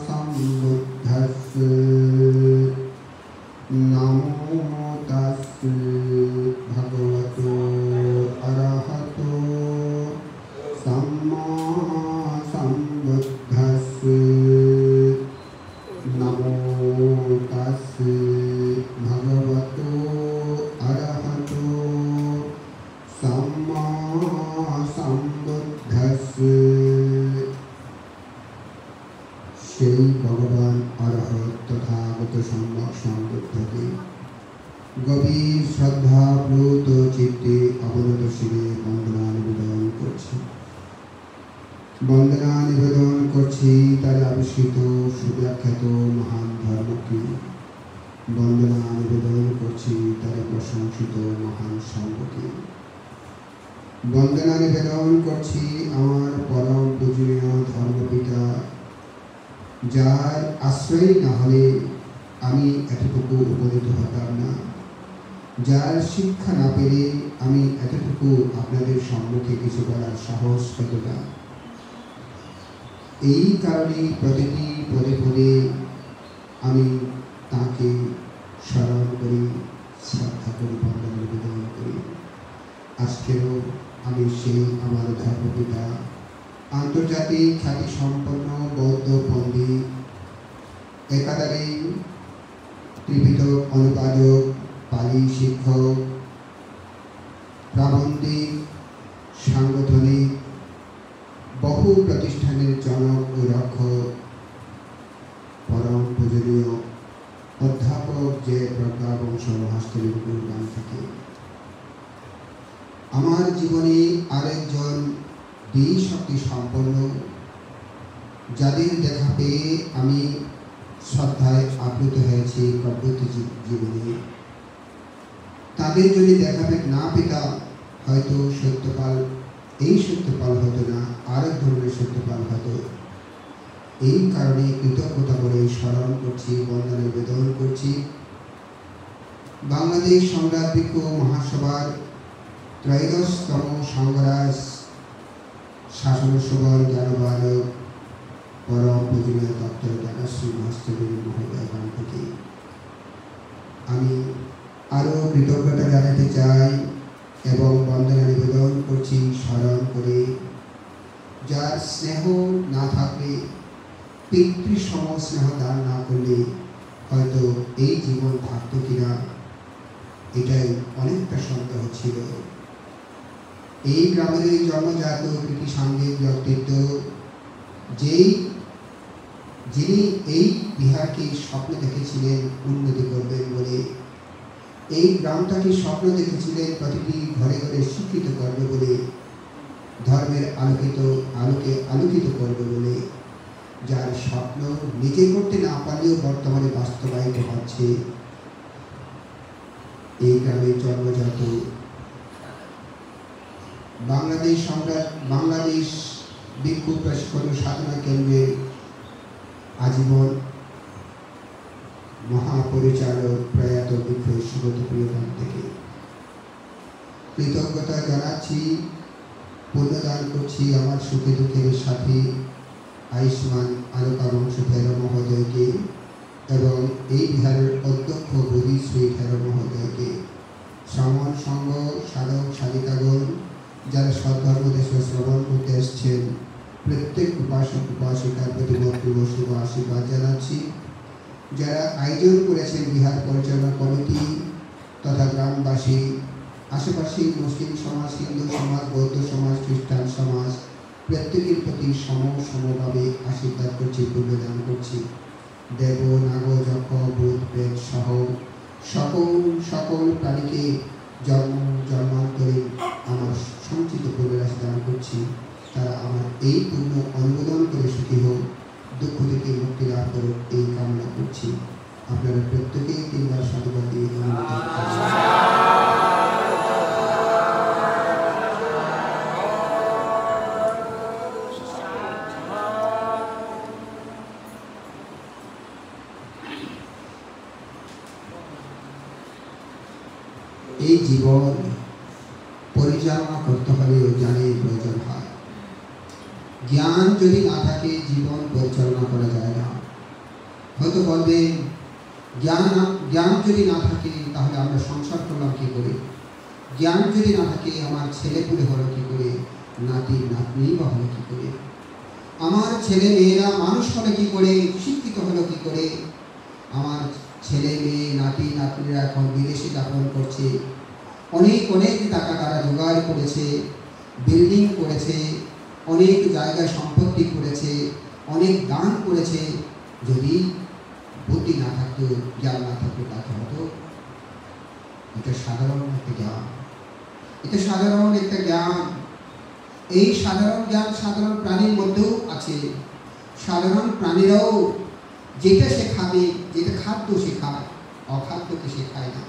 सम्बुद्धस्स नमो तस्स भगवतो अरहतो सम्मा सम्बुद्धस्स नमो तस्स भगवतो अरहतो सम्मा सम्बुद्धस्स। সেই ভগবান অরহত তথাগত সম্যক সম্বুদ্ধকে গভীর শ্রদ্ধা প্লুত চিত্তে অবনত শিরে বন্দনা নিবেদন করছি। বন্দনা নিবেদন করছি তার আবিষ্কৃত সুব্যাখ্যাত মহান ধর্মকে। বন্দনা নিবেদন করছি তার প্রশংসিত মহান সঙ্গকে। বন্দনা নিবেদন করছি আমার পরম পূজনীয় ধর্মপিতা, যার আশ্রয় না হলে আমি এতটুকু উপনীত হতাম না, যার শিক্ষা না পেলে আমি এতটুকু আপনাদের সম্মুখে কিছু করার সাহস পেত না। এই কারণে প্রতিটি পদে পদে আমি তাকে স্মরণ করি, শ্রদ্ধা করি, বন্দনা নিবেদন করি। আজকেও আমি সেই আমার ধর্মপিতা, আন্তর্জাতিক খ্যাতি সম্পন্ন বৌদ্ধ পণ্ডিত, একাধারে ত্রিপিটক অনুবাদক, পালি শিক্ষক, প্রাবন্ধিক, সাংগঠনিক বহু প্রতিষ্ঠানের জনক ও রক্ষক, পরম পূজনীয় অধ্যাপক যে প্রজ্ঞাবংশ মহাস্থলীর গুরুগান থেকে আমার জীবনে আরেকজন শক্তি সম্পন্ন, যাদের দেখা পেয়ে আমি শ্রদ্ধায় আপ্লুত হয়েছি প্রবৃত্তি জীবনে। তাদের যদি দেখা না পেতাম হয়তো সত্যপাল, এই সত্যপাল হতো না, আরেক ধরনের সত্যপাল হতো। এই কারণে কৃতজ্ঞতা করে স্মরণ করছি, বন্দনা নিবেদন করছি। বাংলাদেশ সংগ্রাম বৃক্ষ মহাসভার ত্রয়োদশতম সংগ্রাস শাসন সভার জ্ঞানবালক পরম পূজনীয় ডক্টর জ্ঞানশ্রী মহাস্থলী মহোদয়গণ থেকে আমি আরও কৃতজ্ঞতা জানাতে চাই এবং বন্দনা নিবেদন করছি স্মরণ করে, যার স্নেহ না থাকলে, পিতৃসম স্নেহ দান না করলে হয়তো এই জীবন থাকতো কিনা এটাই অনেকটা সন্দেহ ছিল। এই গ্রামের জন্মজাত কৃতি সাঙ্গিক ব্যক্তিত্ব, যিনি এই বিহারকে স্বপ্ন দেখেছিলেন উন্নতি করবেন বলে, এই গ্রামটাকে স্বপ্ন দেখেছিলেন প্রতিটি ঘরে ঘরে শিক্ষিত করবে বলে, ধর্মের আলোকে আলোকিত করবে বলে, যার স্বপ্ন নিজে করতে না পারলেও বর্তমানে বাস্তবায়িত হচ্ছে। এই গ্রামের জন্মজাত বাংলাদেশ ভিক্ষু প্রশিক্ষণ সাধনা কেন্দ্রের আজীবন মহাপরিচালক প্রয়াত ভিক্ষু সুগত প্রিয়দান থেকে কৃতজ্ঞতা জানাচ্ছি, পুণ্যদান করছি আমার সুখে দুঃখের সাথে আয়ুষ্মান আলোকা বংশ ভৈরব মহোদয়কে এবং এই বিহারের অধ্যক্ষ বোধি শ্রী ভৈরব মহোদয়কে, শ্রমণ সংঘ সাধক সাধিকাগণ যারা সদ্ধর্ম দেশে শ্রবণ করতে এসছেন, প্রত্যেক উপাসক উপাসিকার প্রতি বক্তব্য শুভ আশীর্বাদ জানাচ্ছি। যারা আয়োজন করেছেন বিহার পরিচালনা কমিটি তথা গ্রামবাসী, আশেপাশে মুসলিম সমাজ, হিন্দু সমাজ, বৌদ্ধ সমাজ, খ্রিস্টান সমাজ, প্রত্যেকের প্রতি সমভাবে আশীর্বাদ করছি, পুণ্যদান করছি। দেব নাগ যক্ষ ভূত প্রেত সহ সকল প্রাণীকে জন্মান্তরে আমার সঞ্চিত পুণ্যরাশি দান করছি। তারা আমার এই পুণ্য অনুমোদন করে সুখী হোক, দুঃখ থেকে মুক্তি লাভ করুক, এই কামনা করছি। আপনারা প্রত্যেকেই তিনবার সাধুবাদ দিয়ে অনুমোদন করছেন। এই জীবন পরিচালনা করতে হলে জ্ঞানের প্রয়োজন হয়। জ্ঞান যদি না থাকে জীবন পরিচালনা হয়তো বলবে জ্ঞান যদি না থাকে তাহলে আমরা সংসার করলাম কী করে, জ্ঞান যদি না থাকে আমার ছেলেপুলে হলো কী করে, নাতি নাতনি বা হলো কী করে, আমার ছেলে মেয়েরা মানুষ হলো কী করে, শিক্ষিত হলো কী করে, আমার ছেলে মেয়ে নাতি নাতনিরা এখন বিদেশে যাপন করছে, অনেক অনেক টাকা তারা জোগাড় করেছে, বিল্ডিং করেছে, অনেক জায়গায় সম্পত্তি করেছে, অনেক দান করেছে। যদি বুদ্ধি না থাকতো, জ্ঞান না থাকতো, তাকে হতো এটা সাধারণ একটা জ্ঞান, এটা সাধারণ একটা জ্ঞান। এই সাধারণ জ্ঞান সাধারণ প্রাণীর মধ্যেও আছে। সাধারণ প্রাণীরাও যেটা সে খাবে, যেটা খাদ্য সে খায়, অখাদ্যকে সে খায় না,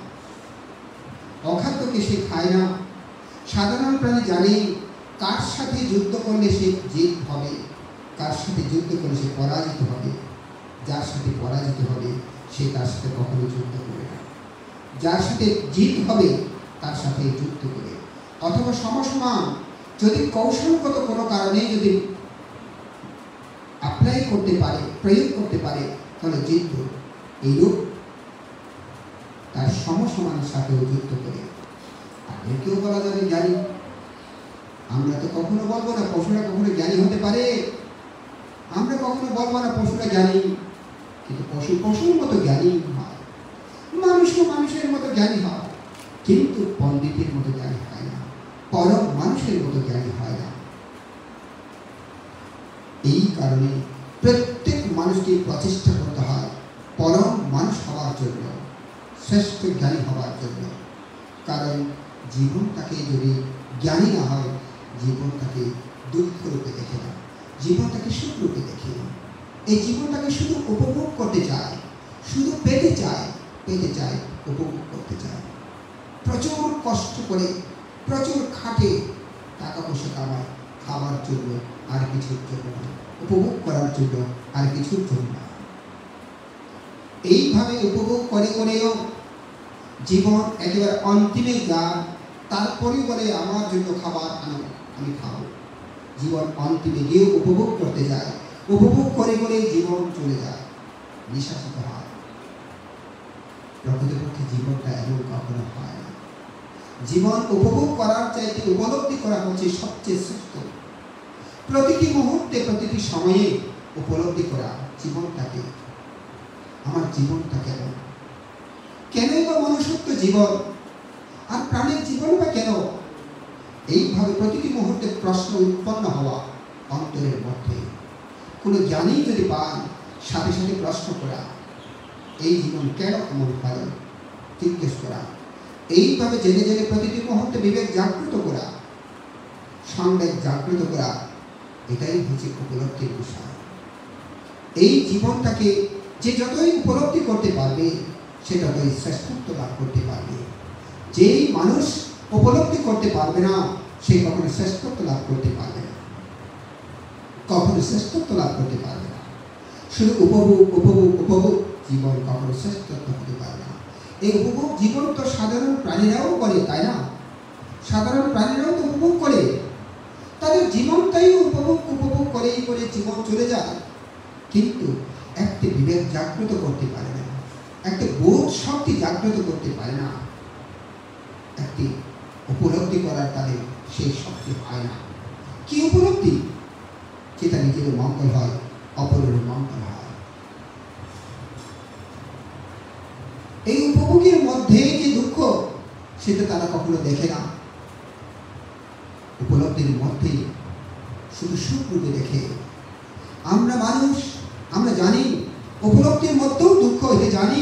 অখাদ্যকে সে খায় না। সাধারণ প্রাণী জানে কার সাথে যুদ্ধ করলে সে জিত হবে, কার সাথে যুদ্ধ করলে সে পরাজিত হবে। যার সাথে পরাজিত হবে সে তার সাথে কখনো যুদ্ধ করে না, যার সাথে জিত হবে তার সাথে যুদ্ধ করে। অথবা সমসমান যদি কৌশলগত কোনো কারণে যদি অ্যাপ্লাই করতে পারে, প্রয়োগ করতে পারে, তাহলে জিতব। এইরূপ তার সমসমানের সাথেও যুদ্ধ করে। তাদেরকেও বলা যাবে জ্ঞানী। আমরা তো কখনো বলবো না পশুরা কখনো জ্ঞানী হতে পারে, আমরা কখনো বলবো না পশুরা জ্ঞানী, কিন্তু পশু পশুর মতো জ্ঞানী হয়, মানুষও মানুষের মতো জ্ঞানী হয়, কিন্তু পণ্ডিতের মতো জ্ঞানী হয় না, পরম মানুষের মতো জ্ঞানী হয় না। এই কারণে প্রত্যেক মানুষকে প্রচেষ্টা করতে হয় পরম মানুষ হওয়ার জন্য, শ্রেষ্ঠ জ্ঞানী হওয়ার জন্য। কারণ জীবনটাকে যদি জ্ঞানী না হয়, জীবনটাকে দুঃখ রূপে দেখে না, জীবনটাকে সুখ রূপে দেখে। এই জীবনটাকে শুধু উপভোগ করতে চায়, শুধু পেতে চায়, উপভোগ করতে চায়। প্রচুর কষ্ট করে, প্রচুর খাটে, টাকা পয়সা কামায়, খাওয়ার জন্য আর কিছুর জন্য না, উপভোগ করার জন্য আর কিছুর জন্য না। এইভাবে উপভোগ করে করেও জীবন একেবারে অন্তিমে যায়, তারপরে বলে আমার জন্য খাবার আনো, আমি খাবো। জীবন অন্তিমে গিয়ে উপভোগ করতে যায়, উপভোগ করে করে জীবন চলে যায়, নিঃশ্বাসিত হয়। প্রকৃতপক্ষে জীবনটা এমন কখনো হয় না। জীবন উপভোগ করার চাইতে উপলব্ধি করা হচ্ছে সবচেয়ে শ্রেষ্ঠ। প্রতিটি মুহূর্তে, প্রতিটি সময়ে উপলব্ধি করা জীবনটাকে, আমার জীবনটা কেমন, কেনই বা মনুষ্যত্ব জীবন, আর প্রাণের জীবন বা কেন। এইভাবে প্রতিটি মুহূর্তে প্রশ্ন উৎপন্ন হওয়া অন্তরের মধ্যে। কোনো জ্ঞানী যদি পান, সাথে সাথে প্রশ্ন করা, এই জীবন কেন এমন হয় জিজ্ঞেস করা। এইভাবে জেনে জেনে প্রতিটি মুহূর্তে বিবেক জাগ্রত করা, সংবেগ জাগ্রত করা, এটাই হচ্ছে উপলব্ধির বিষয়। এই জীবনটাকে যে যতই উপলব্ধি করতে পারবে, সে ততই শ্রেষ্ঠত্ব লাভ করতে পারবে। যেই মানুষ উপলব্ধি করতে পারবে না, সে কখনো শ্রেষ্ঠত্ব লাভ করতে পারবে না, কখনো শ্রেষ্ঠত্ব লাভ করতে পারবে না। শুধু উপভোগ উপভোগ উপভোগ, জীবন কখনো শ্রেষ্ঠত্ব হতে পারবে না। এই উপভোগ জীবন তো সাধারণ প্রাণীরাও করে, তাই না? সাধারণ প্রাণীরাও তো উপভোগ করে, তাদের জীবনটাই উপভোগ উপভোগ করেই করে জীবন চলে যায়। কিন্তু একটি বিবেক জাগ্রত করতে পারে না, একটি বোধ শক্তি জাগ্রত করতে পারে না, একটি উপলব্ধি করার তাদের সেই শক্তি হয় না। কি উপলব্ধি? যেটা নিজের মঙ্গল হয়, অপরের মঙ্গল হয়। এই উপভোগের মধ্যে যে দুঃখ, সেটা তারা কখনো দেখে না। উপলব্ধির মধ্যে শুধু সুখ রূপে দেখে। আমরা মানুষ, আমরা জানি উপলব্ধির মধ্যেও দুঃখ হতে জানি,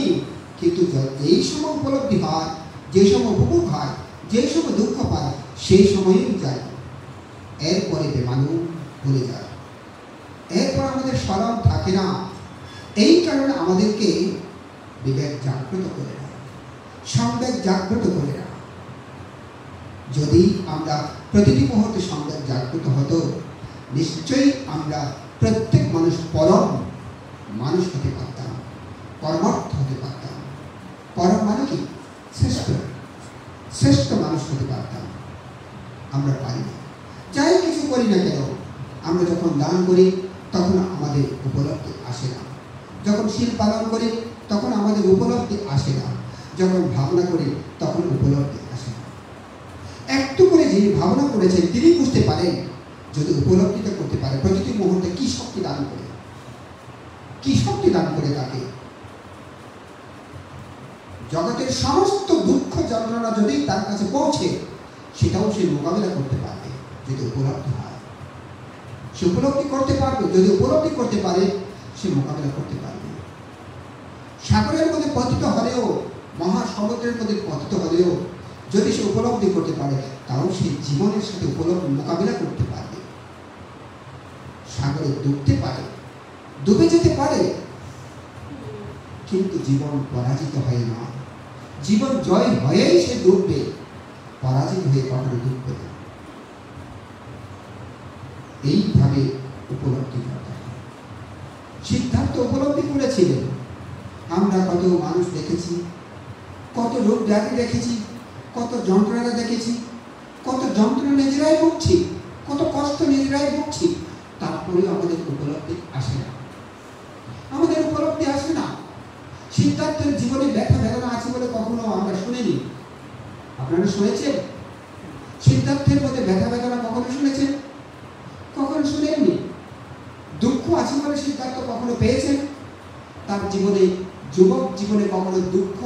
কিন্তু যেই সময় উপলব্ধি হয়, যে সময় উপভোগ হয়, যে সময় দুঃখ পায়, সেই সময়েই যায়, এরপরে বেমানু ভুলে যায়, এরপর আমাদের স্মরণ থাকে না। এই কারণে আমাদেরকে বিবেক জাগ্রত করে না, সংবেগ জাগ্রত করে না। যদি আমরা প্রতিটি মুহূর্তে সংবেগ জাগ্রত হতো, নিশ্চয়ই আমরা প্রত্যেক মানুষ পরম মানুষ হতে পারতাম, পরমার্থ হতে পারতাম। পরম মানে কি? শ্রেষ্ঠ, শ্রেষ্ঠ মানুষ হতে পারতাম। আমরা পারি না। যাই কিছু করি না কেন, আমরা যখন দান করি তখন আমাদের উপলব্ধি আসে না। যখন শীল পালন করি তখন আমাদের উপলব্ধি আসে না, যখন ভাবনা করি তখন উপলব্ধি আসে না। একটু করে যিনি ভাবনা করেছেন তিনি বুঝতে পারেন, যদি উপলব্ধিটা করতে পারে প্রতিটি মুহূর্তে কি শক্তি দান করে, কি শক্তি দান করে তাকে। জগতের সমস্ত দুঃখ যন্ত্রণা যদি তার কাছে পৌঁছে সেটাও সে মোকাবিলা করতে পারবে যদি উপলব্ধি হয়। সে উপলব্ধি করতে পারবে, যদি উপলব্ধি করতে পারে সে মোকাবিলা করতে পারবে। সাগরের মধ্যে পতিত হলেও, মহাসমুদ্রের মধ্যে পতিত হলেও যদি সে উপলব্ধি করতে পারে তাও সে জীবনের সাথে মোকাবিলা করতে পারবে। সাগরে ডুবতে পারে, ডুবে যেতে পারে, কিন্তু জীবন পরাজিত হয় না। জীবন জয় হয়েই সে ডুববে, পরাজিত হয়ে কখনো ডুববে না। এইভাবে উপলব্ধি করতে হয়। সিদ্ধার্থ উপলব্ধি করেছিলেন। আমরা কত মানুষ দেখেছি, কত রোগ ব্যাধি দেখেছি, কত যন্ত্রণা দেখেছি, কত যন্ত্রণা নিজেরাই ভুগছি, কত কষ্ট নিজেরাই ভুগছি, তারপরেও আমাদের উপলব্ধি আসে না, আমাদের উপলব্ধি আসে না। সিদ্ধার্থের জীবনে ব্যথা বেদনা আছে বলে কখনো আমরা শুনিনি। আপনারা শুনেছেন সিদ্ধার্থের মধ্যে ব্যথা বেদনা? কখনো শুনেছেন? কখনো শুনেননি। দুঃখ আছে বলে সিদ্ধার্থ কখনো পেয়েছেন? তার জীবনে, যুবক জীবনে কখনো দুঃখ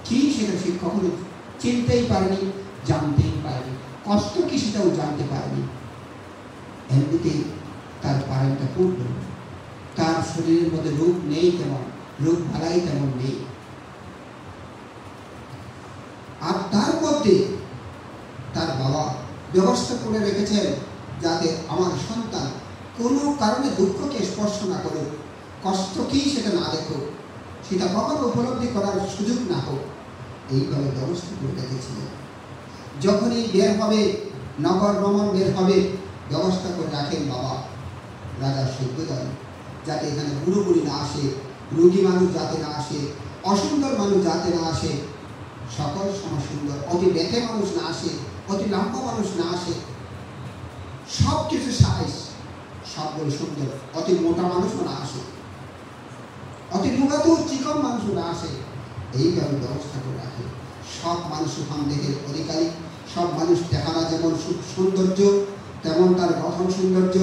কি সেটা সে কখনো চিনতেই পারেনি, জানতেই পারেনি। কষ্ট কি সেটাও জানতে পারেনি। এমনিতে তার পারেনটা পূর্ণ, তার শরীরের মধ্যে রোগ নেই তেমন, রোগ ভালাই তেমন নেই। আর তার মধ্যে তার বাবা ব্যবস্থা করে রেখেছেন যাতে আমার সন্তান কোনো কারণে দুঃখকে স্পর্শ না করুক, কষ্ট কি সেটা না দেখুক, সেটা কখনো উপলব্ধি করার সুযোগ না হোক, এইভাবে ব্যবস্থা করে রেখেছিলেন। যখনই বের হবে, নগর ভ্রমণ বের হবে, ব্যবস্থা করে রাখেন বাবা রাজা সত্যধন, যাতে এখানে বুড়ো বুড়ি না আসে, রোগী মানুষ যাতে না আসে, অসুন্দর মানুষ যাতে না আসে, সকল সময় সুন্দর, অতি বেঁথে মানুষ না আসে, অতি লম্বা মানুষ না আসে, সব কিছু সাইজ সবগুলো সুন্দর, অতি মোটা মানুষও না আসে, অতি লুগাতেও চিকন মানুষও না আসে। এইভাবে ব্যবস্থা করে রাখে। সব মানুষ ওখান দেহের অধিকারী, সব মানুষ দেখানা যেমন সৌন্দর্য তেমন তার গঠন সৌন্দর্য,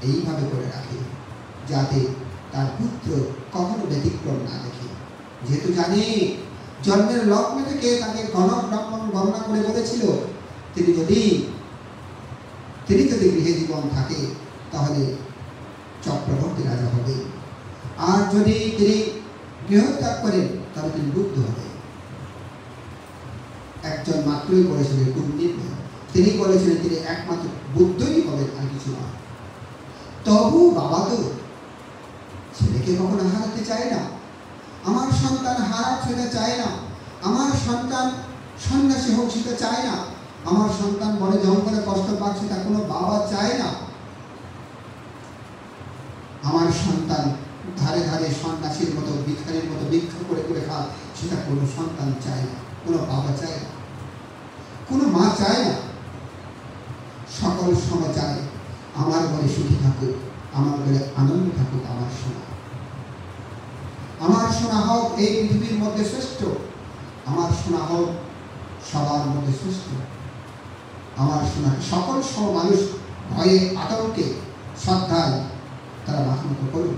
এইভাবে করে রাখে যাতে তার পুত্র কখনো ব্যতিক্রম না দেখে। যেহেতু জানে জন্মের লগ্ন থেকে তাকে গণক ব্রাহ্মণ গণনা করে বলেছিল তিনি যদি গৃহে জীবন থাকে তাহলে চক্রবর্তী রাজা হবে, আর যদি তিনি গৃহত্যাগ করেন তাহলে তিনি বুদ্ধ হবে। একজন মাত্রই বলেছিলেন কুন্তি, তিনি বলেছিলেন তিনি একমাত্র বুদ্ধই হবেন, আর কিছু না। তবু বাবা তো ছেলেকে কখনো হারাতে চায় না। আমার সন্তান হারাক সেটা চায় না, আমার সন্তান সন্ন্যাসী হোক সেটা চায় না, আমার সন্তান বনে জঙ্গলে কষ্ট পাচ্ছে তা কোনো বাবা চায় না। আমার সন্তান ধারে ধারে সন্ন্যাসীর মতো ভিখারির মতো ভিক্ষা করে করে খায় সেটা কোনো সন্তান চায় না, কোনো বাবা চায় না, কোনো মা চায় না। সকল সময় চায় আমার বলে সুখী থাকুক, আমার বলে আনন্দ থাকুক আমার সোনা। আমার সোনা হোক এই পৃথিবীর মধ্যে শ্রেষ্ঠ, আমার সোনা হোক সবার মধ্যে শ্রেষ্ঠ। আমার সোনা সকল সব মানুষ ভয়ে আতঙ্কে শ্রদ্ধায় তারা মাথা মতো করুক,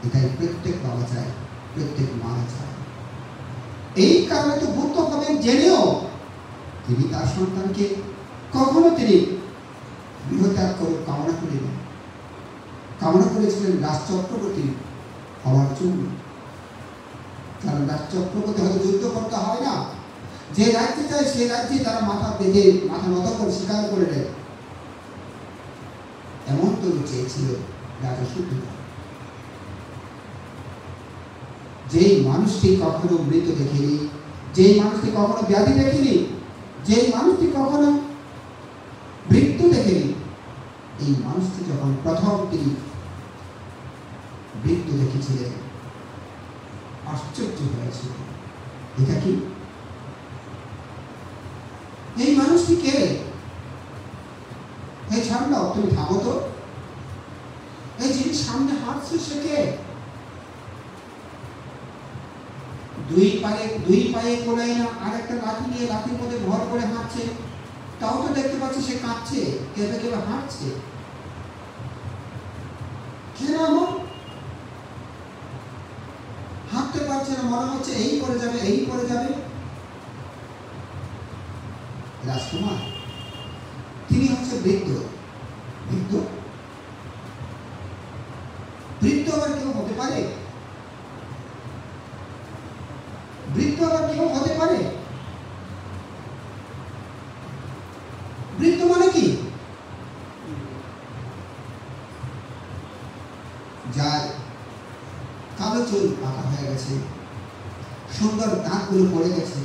এটাই প্রত্যেক বাবা চায়, প্রত্যেক মা চায়। এই কারণে তো বুদ্ধ হবেন জেনেও তিনি তার সন্তানকে কখনো তিনি গৃহত্যাগ করে কামনা করেন, কামনা করেছিলেন রাজ চক্রবর্তী হওয়ার জন্য। কারণ রাজ চক্রবর্তী হয়তো যুদ্ধ করতে হয় না, যে রাজ্যে চায় সেই রাজ্যে তারা মাথা বেঁধে মাথা নত করে স্বীকার করে নেয়, এমন তো চেয়েছিল রাজা সত্যধন। যেই মানুষটি কখনো মৃত দেখেনি, যেই মানুষটি কখনো ব্যাধি দেখেনি, যেই মানুষটি কখনো মৃত্যু দেখেনি, এই মানুষটি যখন প্রথম তিনি মৃত্যু দেখেছিলেন আশ্চর্য হয়েছিল। এটা কি? এই মানুষটি কে? এই ছাড়লাও, তুমি থামো তো, এই যিনি সামনে হাঁটছে সে কে? দুই পায়ে কোলাই না, আর একটা লাঠি নিয়ে লাঠির মধ্যে ভর করে হাঁটছে, তাও তো দেখতে পাচ্ছি সে কাঁপছে, কেঁপে কেঁপে হাঁটছে। কেন এমন? হাঁটতে পারছে না, মনে হচ্ছে এই করে যাবে, এই করে যাবে। রাজকুমার তিনি হচ্ছে বৃদ্ধ। বৃদ্ধ বৃদ্ধ আবার কেউ হতে পারে? বৃদ্ধ আবার কেউ হতে পারে? বৃদ্ধ মানে কি? যার কালো চুল পাকা হয়ে গেছে, সুন্দর দাঁতগুলো পড়ে গেছে,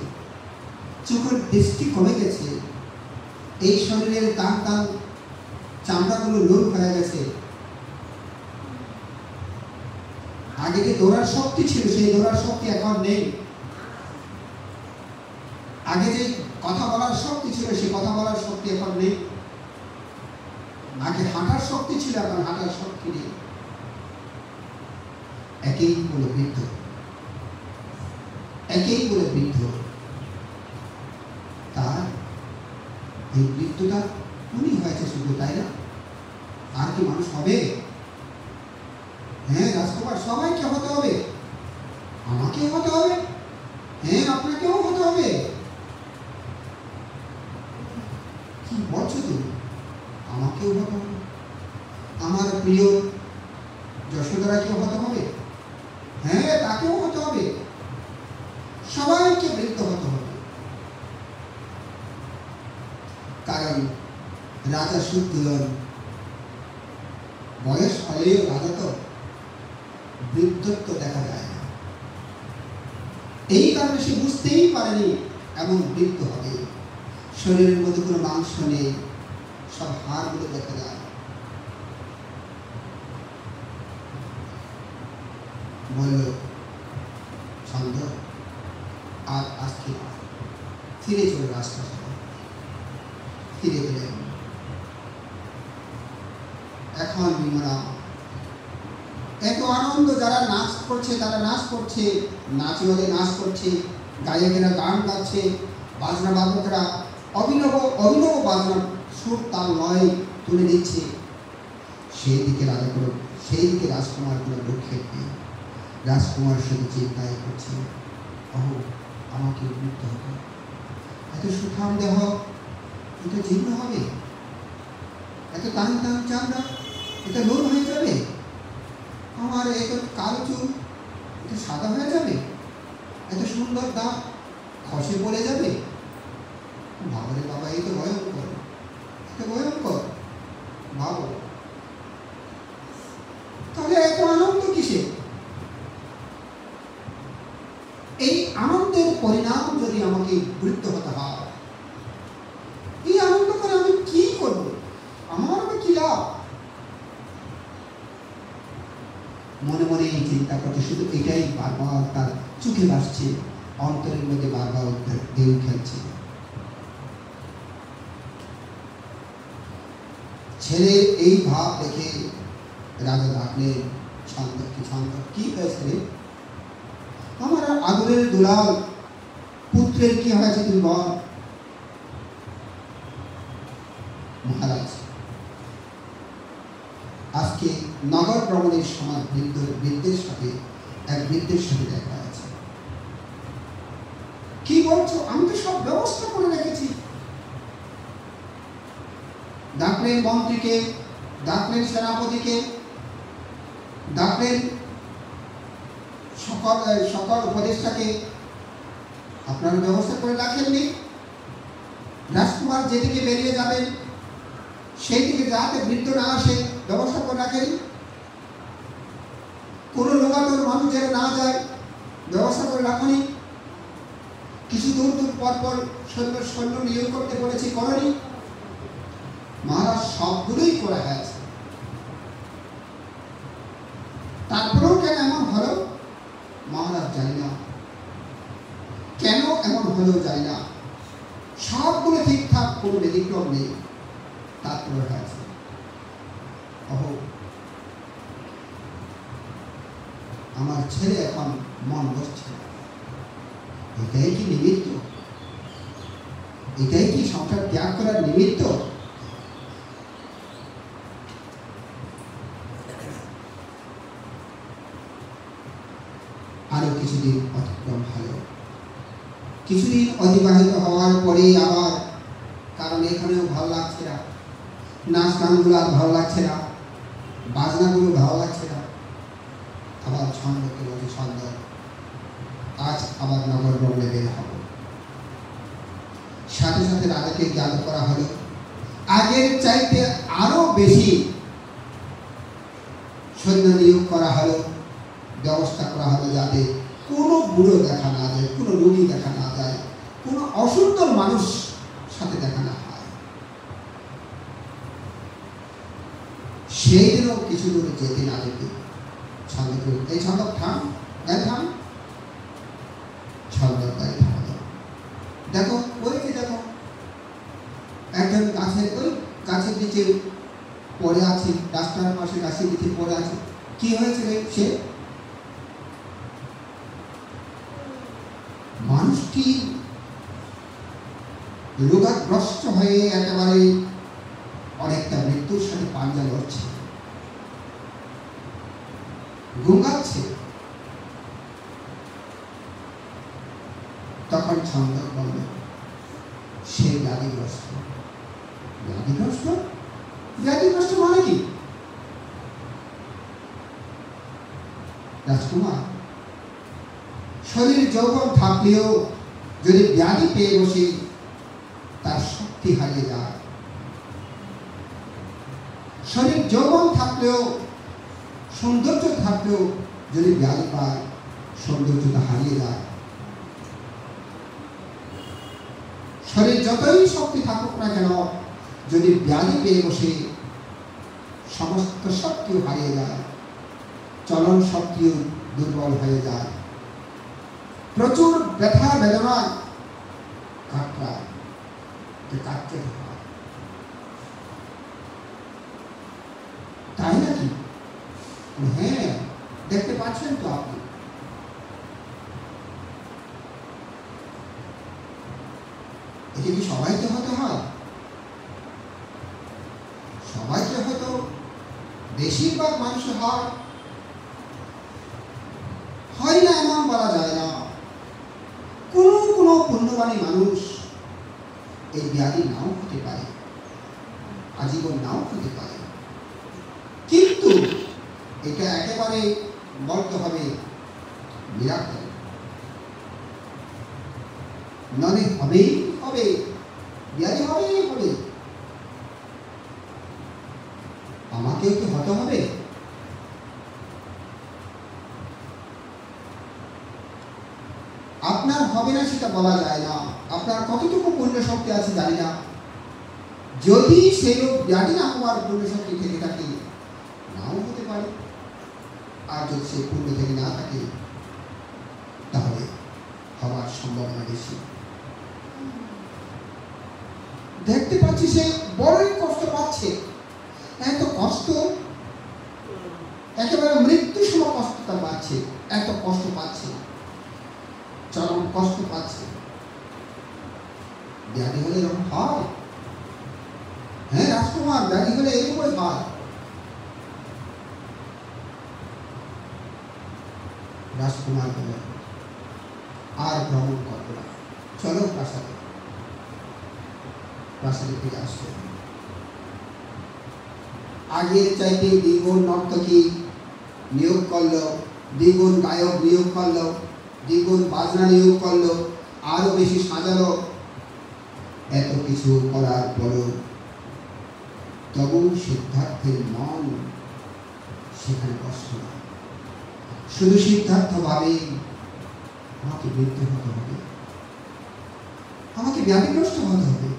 চোখের দৃষ্টি কমে গেছে, এই শরীরের টান টান চামড়াগুলো লোপ হয়ে গেছে। আগে যে দৌড়ার শক্তি ছিল সেই দৌড়ার শক্তি এখন নেই। আগে যে কথা বলার শক্তি ছিল সেই কথা বলার শক্তি এখন নেই। আগে হাঁটার শক্তি ছিল, এখন হাঁটার শক্তি নেই। একেই বলে বৃদ্ধ, একেই বলে বৃদ্ধ। তার এই বৃদ্ধটা উনি হয়েছে শুধু, তাই না? আর কি মানুষ হবে? হ্যাঁ রাজকুমার, সবাইকে হতে হবে, আমাকে হতে হবে, হ্যাঁ আপনাকেও হতে হবে। কি বলছো তুমি? আমাকেও হতে হবে, আমার প্রিয় যশোদারাকেও হতে হবে, হ্যাঁ তাকেও হতে হবে, সবাইকে বৃদ্ধ হতে হবে। কারণ রাজা শুদ্ধোধন বয়স হলেও রাজা তো বৃদ্ধত্ব দেখা যায় না। এই কারণে সে বুঝতেই পারেনি এমন বৃদ্ধ হবে। শরীরের মধ্যে কোনো মাংস নেই, সব হাড়গুলো দেখা যায়। বলল ছন্দ, আর আজকে ফিরে চলে রাস্তা, ফিরে গেলেন। এখন বিমলা এত আনন্দ, যারা নাচ করছে তারা নাচ করছে, নাচিয়ে নাচ করছে, গায়কেরা গান গাচ্ছে, বাজনা বাদকরা অভিনব অভিনব বাজনা সুর তাল লয় তুলে দিচ্ছে। সেই দিকে রাজকুমার কোনো দুঃখের নেই। রাজকুমার শুধু চিন্তায় করছে, ওহ আমাকে বৃদ্ধ হবে, এত সুঠাম দেহ এত জীর্ণ হবে, এত টান টান চামড়া এটা লোন হয়ে যাবে, আমার এত কালো চুল এটা সাদা হয়ে যাবে, এত সুন্দর দাঁত খসে পড়ে যাবে। বাবারে বাবা, এই তো ভয়ঙ্কর, এটা ভয়ঙ্কর। ভাবো তাহলে এত আনন্দ কিসে? এই আনন্দের পরিণাম যদি আমাকে বৃদ্ধ হতে হয়, এই আনন্দ করে আমি কি করব? আমার কি লাভ? মনে মনে এই চিন্তা করতে, শুধু এটাই বারবার তার চোখে ভাসছে, অন্তরের মধ্যে বারবার ঢেউ খেলছে। ছেলে এই ভাব দেখে রাজা ডাকলেন, ছন্দ কি হয়েছে রে? আমার আদরের দুলাল পুত্রের কি হয়েছে তুই বল। মহারাজ, আজকে নগর ভ্রমণের সময় বৃদ্ধের সাথে দেখা আছে। কি বলছো? আমি তো সব ব্যবস্থা করে রেখেছি। ডাকলেন মন্ত্রীকে, ডাকলেন সেনাপতিকে, ডাকলেন সকল উপদেষ্টাকে। আপনারা ব্যবস্থা করে রাখেননি? রাজকুমার যেদিকে বেরিয়ে যাবেন সেই দিকে যাতে বৃদ্ধ না আসে ব্যবস্থা করে রাখেন। কোনো লোকাতর মানুষ যেন না যায় ব্যবস্থা করে রাখনি। কিছু দূর পর পর সৈন্য নিয়োগ করতে বলেছি, করেনি। মহারাজ সবগুলোই করা হয়েছে, তারপরেও কেন এমন হলো মহারাজ জানি না, কেন এমন হলো জানি না। সবগুলো ঠিকঠাক, কোনো ব্যতিক্রম নেই, তারপরে হয়েছে। আমার ছেলে এখন মন বসছে, এটাই কি নিমিত্ত? এটাই কি সংসার ত্যাগ করার নিমিত্ত? আরো কিছুদিন অতিক্রম হলো। কিছুদিন অতিবাহিত হওয়ার পরে আবার, কারণ এখানেও ভালো লাগছে না, নাচ গানগুলো আর ভালো লাগছে না, বাজনাগুলো ভালো লাগছে না, আবার ছন্দকে বলছে ছন্দ, আজ আবার নগর ভ্রমণে বের হব। সাথে সাথে রাজাকে জ্ঞাত করা হলো, আগের চাইতে আরো বেশি সৈন্য নিয়োগ করা হলো, ব্যবস্থা করা হলো যাতে কোনো বুড়ো দেখা না যায়, কোনো রোগী দেখা না যায়, কোনো অসুন্দর মানুষ সাথে দেখা না হয়। সেই দিনও কিছু দূর যেতে না যেতে ছন্দকে, এই ছন্দ থাম, গায়ে থাম, ছন্দ গায়ে থামাতো। দেখো ওই যে দেখো একজন গাছের, ওই গাছের নিচে পড়ে আছে, রাস্তার পাশে গাছের নিচে পড়ে আছে। কি হয়েছে রে? সে মানুষটি রোগাগ্রস্ত হয়ে একেবারে অনেকটা মৃত্যুর সাথে পাঞ্জা লড়ছে, গুঙ্গাচ্ছে। তখন ছন্দ বলল, সে ব্যাধিগ্রস্ত। ব্যাধিগ্রস্ত? ব্যাধিগ্রস্ত মানে কি? রাজকুমার, শরীর যৌবন থাকলেও যদি ব্যাধি পেয়ে বসে তার শক্তি হারিয়ে যায়। শরীর যৌবন থাকলেও, সৌন্দর্য থাকলেও যদি ব্যাধি পায়, সৌন্দর্যটা হারিয়ে যায়। শরীর যতই শক্তি থাকুক না কেন, যদি ব্যাধি পেয়ে বসে সমস্ত শক্তিও হারিয়ে যায়, চলন শক্তিও দুর্বল হয়ে যায়, প্রচুর ব্যথা বেদনায় কাটরায়, কাটতে হয়। তাই নাকি? হ্যাঁ, দেখতে পাচ্ছেন তো আপনি। এটি কি সবাইকে হতে হয়? সবাইকে হয়তো বেশিরভাগ মানুষের হয়, হয় না এমন বলা যায় না। কোনো কোনো পুণ্যবানী মানুষ এই ব্যাধি নাও হতে পারে, আজীবন নাও হতে পারে, কিন্তু এটা একেবারে বলতে হবে মিরাকল, নলে হবেই হবে, ব্যাধি হবেই হবে। আমাকেও কি হতে হবে? আপনার হবে না সেটা বলা যায় না, আপনার কতটুকু পুণ্য শক্তি আছে জানি না। যদি সেই লোক ব্যাধি না হওয়ার পুণ্য শক্তি থেকে থাকে, নাও হতে পারে। আর যদি সে পুণ্য থেকে না থাকে, তাহলে হওয়ার সম্ভাবনা বেশি। দেখতে পাচ্ছি সে বড়ই কষ্ট পাচ্ছে, এত কষ্ট, একেবারে মৃত্যুর সময় কষ্টটা পাচ্ছে, এত কষ্ট পাচ্ছে, চরম কষ্ট পাচ্ছে। ব্যাধি হলে এরকম হয়? হ্যাঁ রাজকুমার, ব্যাধি হলে এরকমই হয়। রাজকুমার বলে, আর ভ্রমণ করবো না, চলো প্রাসাদে। প্রাসাদে ফিরে আসলো। আগের চাইতে দ্বিগুণ নর্তকী নিয়োগ করলো, দ্বিগুণ গায়ক নিয়োগ করলো, দ্বিগুণ বাজনা নিয়োগ করলো, আরো বেশি সাজালো। এত কিছু করার পরও তবু সিদ্ধার্থের মন সেখানে বসত না। শুধু সিদ্ধার্থ ভাবে, আমাকে মৃত্যু হতে হবে, আমাকে ব্যাধিগ্রস্ত হতে হবে,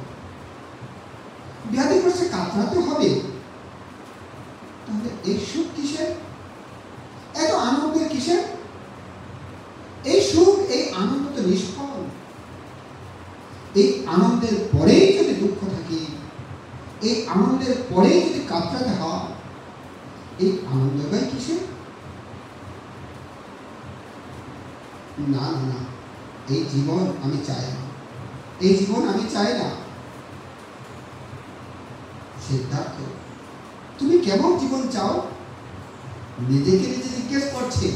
ব্যাধিগ্রস্তে কাতরাতে হবে। তাহলে এই সুখ কিসের? এত আনন্দের কিসের? এই সুখ, এই আনন্দ তো নিষ্ফল। এই আনন্দের পরেই যদি দুঃখ থাকে, এই আনন্দের পরেই যদি কাতরাতে হয়, এই আনন্দটাই কিসের? না না না, এই জীবন আমি চাই না, এই জীবন আমি চাই না। সিদ্ধার্থ, তুমি কেমন জীবন চাও? নিজেকে নিজে জিজ্ঞেস করছে,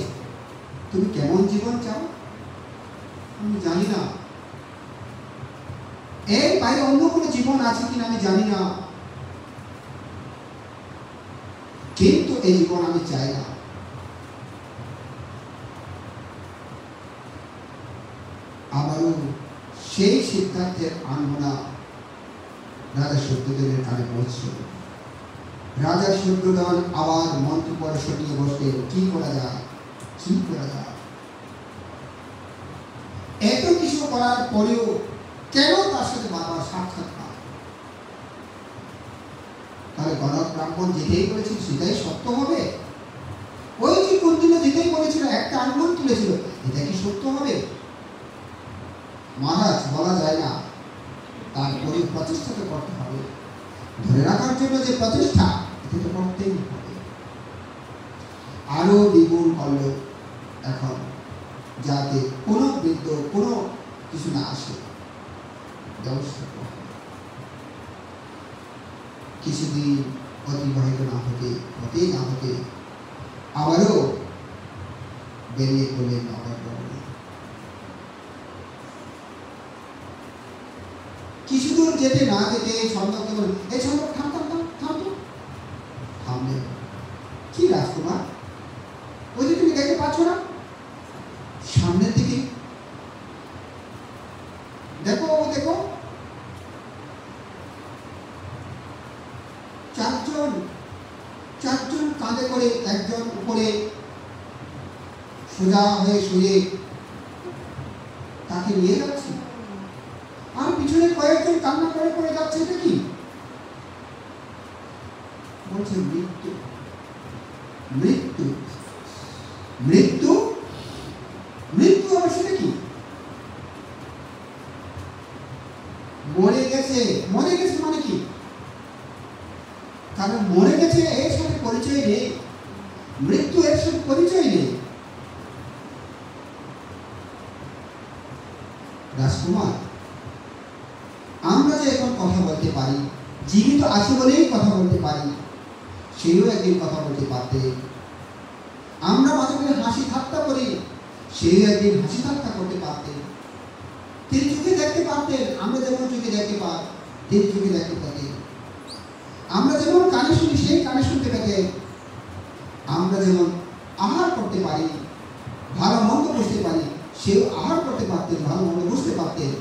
তুমি কেমন জীবন চাও? আমি জানি না, এর বাইরে অন্য কোনো জীবন আছে কিনা আমি জানি না, কিন্তু এই জীবন আমি চাই না। আবারও সেই সিদ্ধান্তের আনমনা রাজা সত্যদেবের কানে পৌঁছল। রাজা সত্যদেব আবার মন্ত্র পরে সটিয়ে বসলেন, কি করা যায়, কি করা যায়। এত কিছু করার পরেও কেন তার সাথে বারবার সাক্ষাৎ না? তাহলে গণক ব্রাহ্মণ যেটাই বলেছিল সেটাই সত্য হবে? ওই যে কোন দিনে যেটাই বলেছিল, একটা আঙ্গুল তুলেছিল, এটা কি সত্য হবে? মহারাজ, বলা যায় না, তারপরে প্রচেষ্টা তো করতে হবে। ধরে রাখার জন্য যে প্রচেষ্টা, এটা তো করতেই হবে। আরো দ্বিগুণ করল এখন, যাতে কোনো বৃদ্ধ কোনো কিছু না আসে, ব্যবস্থা করা হবে। কিছুদিন অতিবাহিত না হতে আবারও বেরিয়ে পড়লেন নগর ভ্রমণে। কিছু দূর যেতে না যেতে ছন্দকে বললেন, এই ছন্দ থাম থাম থাম থাম তো। থামলেন। কি রাজকুমার, ওই যে তুমি দেখতে পাচ্ছ না সামনের দিকে, দেখো দেখো, চারজন কাঁধে করে, একজন উপরে সোজা হয়ে শুয়ে তাকে নিয়ে যাচ্ছে, আর পিছনে কয়েকজন কান্না করে করে যাচ্ছে। এটা কি? বলছে মৃত্যু, মৃত্যু, মৃত্যু, মৃত্যু। আবার সেটা কি? মরে গেছে। মরে গেছে মানে কি? কারণ মরে গেছে এর সাথে পরিচয় নেই, মৃত্যু এর সাথে পরিচয় নেই। রাজকুমার, আমরা যে এখন কথা বলতে পারি, জীবিত আছে বলেই কথা বলতে পারি, সেও একদিন কথা বলতে পারতে। আমরা মাঝে মাঝে হাসি ঠাট্টা করি, সেও একদিন হাসি ঠাট্টা করতে পারতেন। তিনি চোখে দেখতে পারতেন, আমরা যেমন চোখে দেখতে পাই, তিনি চোখে দেখতে পারতেন। আমরা যেমন কানে শুনি, সেই কানে শুনতে পেতেন। আমরা যেমন আহার করতে পারি, ভালো মন্দ বুঝতে পারি, সেও আহার করতে পারতেন, ভালো মন্দ বুঝতে পারতেন।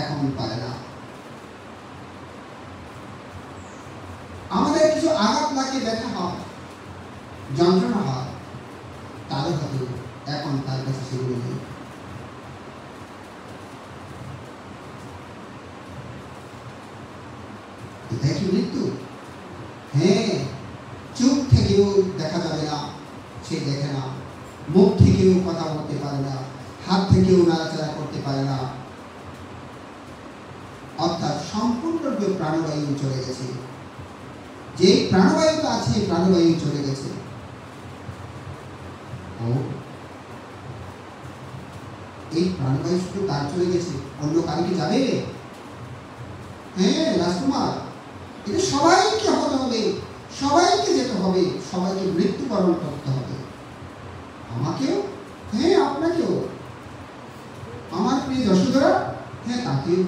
এখন পারে না। আমাদের কিছু আঘাত লাগে, ব্যথা হয়, যন্ত্রণা হয়, তারও হয়তো এখন তার কাছে সেগুলো নেই। এটাই কি মৃত্যু? হ্যাঁ, চোখ থেকেও দেখা যাবে না, সে দেখে না, মুখ থেকেও কথা বলতে পারে না, হাত থেকেও নাড়াচাড়া করতে পারে না, অর্থাৎ সম্পূর্ণরূপে প্রাণবায়ু চলে গেছে। যে প্রাণবায়ুটা আছে, প্রাণবায়ু চলে গেছে। এই প্রাণবায়ু শুধু তার চলে গেছে, অন্য কারকে যাবে? হ্যাঁ রাজকুমার, এটা সবাইকে হতে হবে, সবাইকে যেতে হবে, সবাইকে মৃত্যুবরণ করতে হবে। আমাকেও, হ্যাঁ আপনাকেও, আমার প্রিয় যশোধরা, হ্যাঁ তাকেও।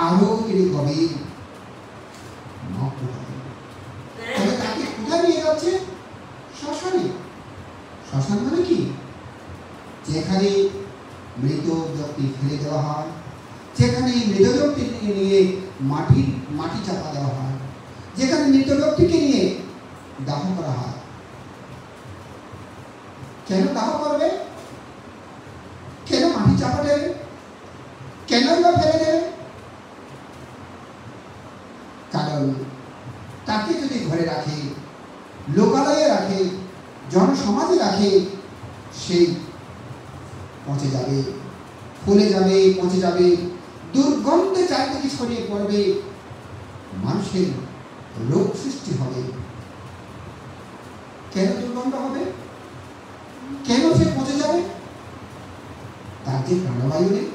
আরো তিনি গভীর মগ্ন হবেন। তবে তাকে কোথায় নিয়ে যাচ্ছে? শ্মশানে। শ্মশান মানে কি? যেখানে মৃত ব্যক্তি ফেলে দেওয়া হয়, যেখানে মৃত ব্যক্তিকে নিয়ে মাটি চাপা দেওয়া হয়, যেখানে মৃত ব্যক্তিকে নিয়ে দাহ করা হয়। কেন দাহ করবে? কেন মাটি চাপা দেবে? কেন বা ফেলে দেবে? কারণ তাকে যদি ঘরে রাখে, লোকালয়ে রাখে, জনসমাজে রাখে, সেই পচে যাবে, ফুলে যাবে, পচে যাবে, দুর্গন্ধে চারিদিকে ছড়িয়ে পড়বে, মানুষের রোগ সৃষ্টি হবে। কেন দুর্গন্ধ হবে? যাবে, তার যে প্রাণবায়ু নেই।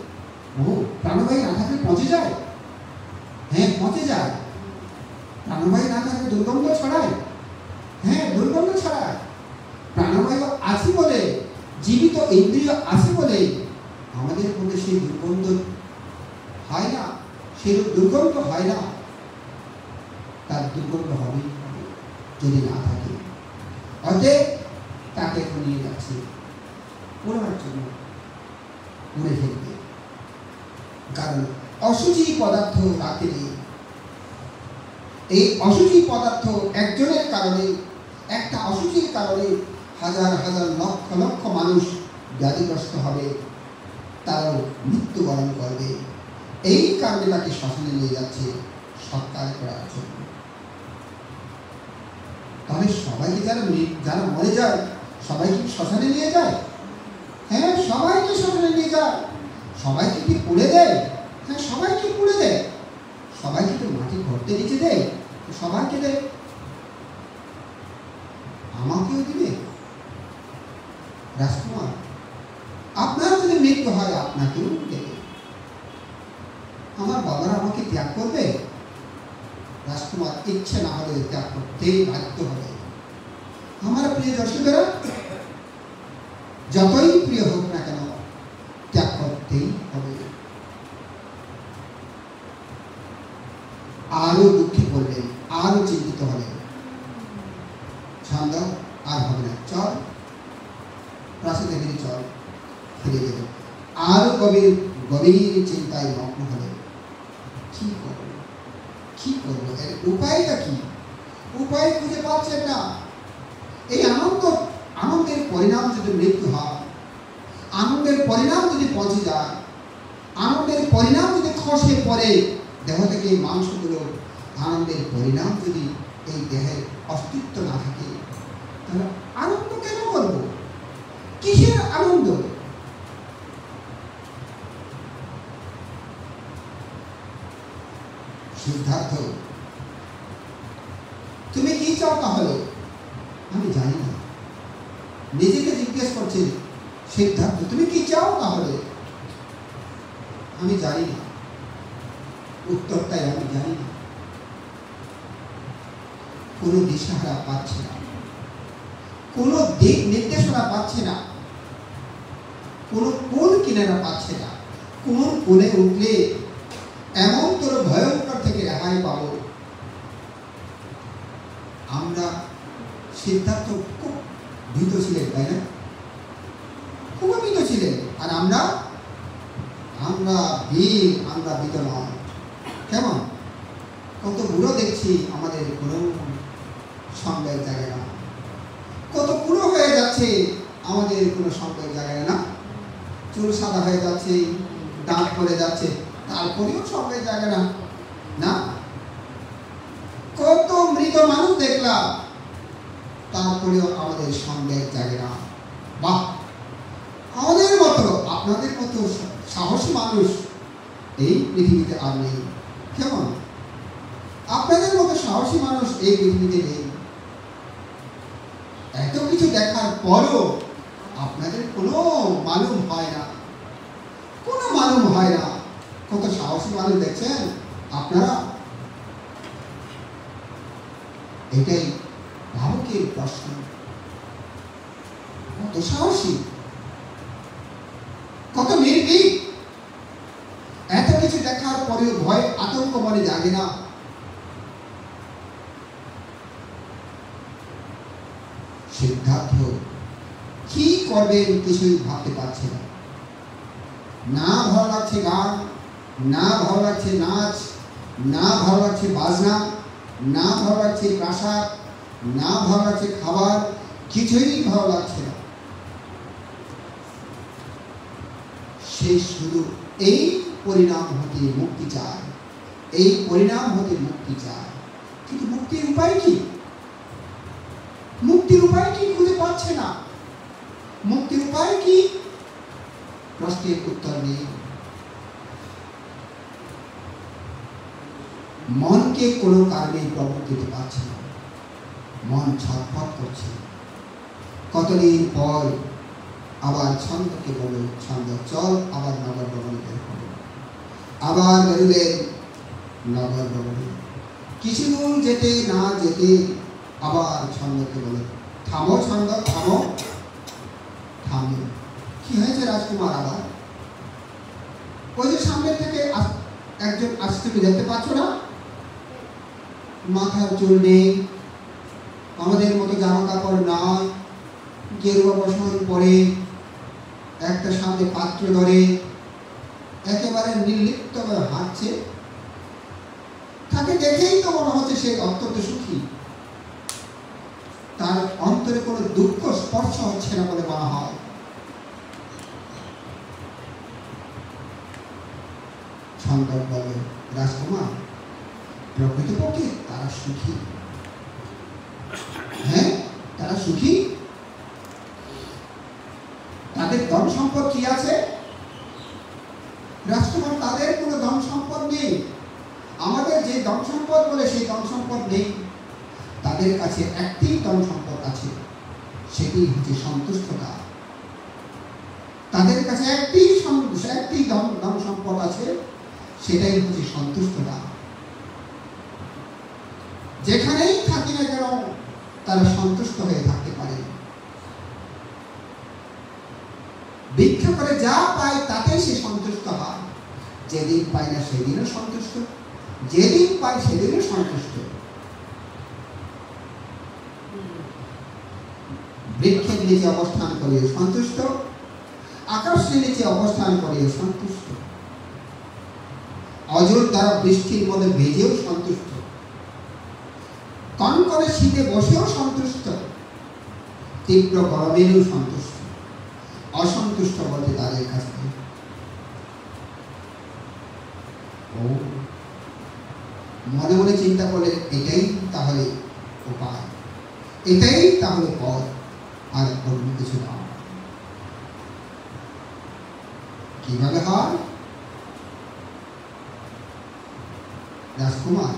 ও প্রাণবায়ু না থাকলে পচে যায়, হ্যাঁ পচে যায়। প্রাণবায়ু না থাকলে দুর্গন্ধ ছড়ায়, হ্যাঁ দুর্গন্ধ ছড়ায়। প্রাণবায়ু আছে বলে, জীবিত ইন্দ্রিয় আছে বলে আমাদের মধ্যে সেই দুর্গন্ধ হয় না, সেই দুর্গন্ধ হয় না। তার দুর্গন্ধ হবেই হবে যদি না থাকে। অতএব তাকে এখন নিয়ে যাচ্ছে পোড়ার জন্য, পুড়ে ফেলবে। কারণ অশুচি পদার্থ রাখলে, এই অশুচি পদার্থ একজনের কারণে, একটা অশুচির কারণে হাজার হাজার লক্ষ লক্ষ মানুষ ব্যাধিগ্রস্ত হবে, তারাও মৃত্যুবরণ করবে। এই কারণে তাকে শ্মশানে নিয়ে যাচ্ছে সৎকার করার জন্য। তাহলে সবাইকে যারা মরে যায় সবাইকে শ্মশানে নিয়ে যায়? হ্যাঁ সবাইকে শ্মশানে নিয়ে যায়। সবাইকে কি পুড়ে দেয়? হ্যাঁ সবাইকে পুড়ে দেয়। সবাইকে তো মাটি ঘরতে নিচে দেয়, সবাইকে দেয়। আমাকেও দিবে রাজকুমার? আপনার যদি মৃত্যু হয় আপনাকেও দেবে। আমার বাবারা আমাকে ত্যাগ করবে? রাজকুমার ইচ্ছে না হলে ত্যাগ করতেই বাধ্য হবে। আমার প্রিয় দর্শকেরা, যতই প্রিয় হোক না কেন ত্যাগ করতেই হবে। আরো দুঃখে পড়লেন, আরো চিন্তিত হলেন। ছন্দ আর হবে না, চল প্রাসাদে ফিরে চল, ফিরে গেল। আরো গভীর গভীর চিন্তায় মগ্ন হলেন। কি করবো, কি করবো, এর উপায়টা কি? উপায় খুঁজে পাচ্ছেন না। এই আনন্দের পরিণাম যদি মৃত্যু হয়, আনন্দের পরিণাম যদি পৌঁছে যায়, আনন্দের পরিণাম যদি খসে পড়ে দেহ থেকে মাংসগুলো, আনন্দের পরিণাম যদি এই দেহের অস্তিত্ব না থাকে, তাহলে আনন্দ কেন করব? কিসের আনন্দ? সিদ্ধার্থ, তুমি কি চাও তাহলে? আমি জানি না। নিজেকে জিজ্ঞেস করছি, সিদ্ধার্থ তুমি কি চাও তাহলে? আমি জানি না। উত্তরটাই আমি জানি না। কোনো দিশাহারা পাচ্ছে না, কোনো দিক নির্দেশনা পাচ্ছে না, কোনো কোন কিনারা পাচ্ছে না। কোন কোণে উঠলে এমন তোর ভয়ঙ্কর থেকে রেহাই পাব? আমরা সিদ্ধার্থ খুব ভীত ছিলেন, তাই না? খুব ভীত ছিলেন। আর আমরা বীর, আমরা ভীত নয়। কেমন কত বুড়ো দেখছি, আমাদের কোনো সঙ্গের জায়গায় না। কত বুড়ো হয়ে যাচ্ছে, আমাদের কোনো সঙ্গের জায়গায় না। চুল সাদা হয়ে যাচ্ছে, দাঁত পড়ে যাচ্ছে, তারপরেও সঙ্গের জায়গা না। না, কত মৃত মানুষ দেখলাম, তারপরেও আমাদের সঙ্গের জায়গা না। বাহ, আমাদের মতো আপনাদের মতো সাহসী মানুষ এই পৃথিবীতে আর নেই। কেমন আপনাদের মতো সাহসী মানুষ এই পৃথিবীতে নেই। এত কিছু দেখার পরও আপনাদের কোনো মালুম হয় না, কোনো মালুম হয় না। কত সাহসী মানুষ দেখছেন আপনারা। এটাই ভাবকের প্রশ্ন। কত সাহসী, কত নির্ভীক। এত কিছু দেখার পরেও ভয় আতঙ্ক মনে জাগে না। সিদ্ধার্থ কি করবেন কিছুই ভাবতে পারছে না। না ভালো লাগছে গান, না ভালো লাগছে নাচ, না ভালো লাগছে বাজনা, না ভালো লাগছে প্রাসাদ, না ভালো লাগছে খাবার, কিছুই ভালো লাগছে না। সে শুধু এই পরিণাম হতে মুক্তি চায়, এই পরিণাম হতে মুক্তি চায়। কিন্তু মুক্তির উপায় কি? মুক্তির উপায় কি খুঁজে পাচ্ছে না। মুক্তির উপায় কি? প্রশ্নের উত্তর নেই। মনকে কোনো কারণে প্রবল দিতে পারছে না। মন ছটফট করছে। কতদিন পর আবার ছন্দকে বলল ছন্দ চল আবার নগর ভবনে বের হল। আবার বেরুলেন নগর ভবনে। কিছু দূর যেতে না যেতে আবার ছন্দকে বলল থামো ছন্দ থামো। থামো। কি হয়েছে রাজকুমার? আবার ওই যে সামনে থেকে একজন আসছে, তুমি দেখতে পাচ্ছ না? মাথার চুল নেই, আমাদের মতো জামা কাপড় নয়, গেরুয়া বসন পরে, একটা সামনে পাত্র ধরে একেবারে নির্লিপ্তভাবে হাঁটছে। তাকে দেখেই তো মনে হচ্ছে সে অত্যন্ত সুখী, তার অন্তরে কোনো দুঃখ স্পর্শ হচ্ছে না বলে মনে হয়। ছন্দক বলে রাজকুমার প্রকৃতপক্ষে তারা সুখী। হ্যাঁ, তারা সুখী। তাদের ধন সম্পদ কি আছে? রাজকুমার তাদের কোনো ধন সম্পদ নেই। আমাদের যে ধন সম্পদ বলে সেই ধন সম্পদ নেই। তাদের কাছে একটি ধন সম্পদ আছে, সেটি হচ্ছে সন্তুষ্টতা। তাদের কাছে একটি ধন সম্পদ আছে, সেটাই হচ্ছে সন্তুষ্টতা। যেখানেই থাকি না কেন তারা সন্তুষ্ট হয়ে থাকতে পারে। ভিক্ষা করে যা পায় তাতেই সে সন্তুষ্ট হয়। যেদিন পায় না সেদিনও সন্তুষ্ট, যেদিন পায় সেদিনও সন্তুষ্ট। বৃক্ষের নিচে অবস্থান করিয়ে সন্তুষ্ট, আকাশের নিচে অবস্থান করিয়ে সন্তুষ্ট, অজর দ্বারা বৃষ্টির মধ্যে ভেজেও সন্তুষ্ট, কনকনে শীতে বসেও সন্তুষ্ট, তীব্র গরমেও সন্তুষ্ট। অসন্তুষ্ট বলতে তাদের কাছে মনে মনে চিন্তা করলে এটাই তাহলে উপায়, এটাই তাহলে পথ, আর অন্য কিছু না। কিভাবে হয়? রাজকুমার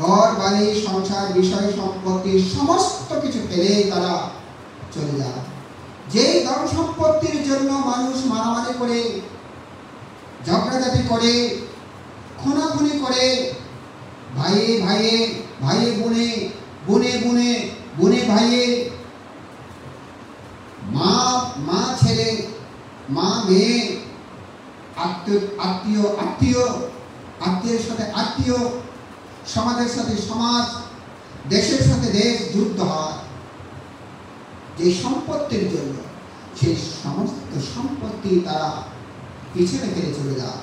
ঘর বাড়ি সংসার বিষয় সম্পত্তি সমস্ত কিছু ফেলে তারা চলে যায়। যে ধন সম্পত্তির জন্য মানুষ মারামারি করে, ঝগড়াঝাটি করে, খুনাখুনি করে, ভাইয়ে ভাইয়ে, ভাইয়ে বোনে, বোনে বোনে, বোনে ভাইয়ে, মা মা ছেলে, মা মেয়ে, আত্মীয় আত্মীয়, আত্মীয়ের সাথে আত্মীয়, সমাজের সাথে সমাজ, দেশের সাথে দেশ যুদ্ধ হয়। যে সম্পত্তির জন্য সেই সমস্ত সম্পত্তি তারা পিছনে ফেলে চলে যায়।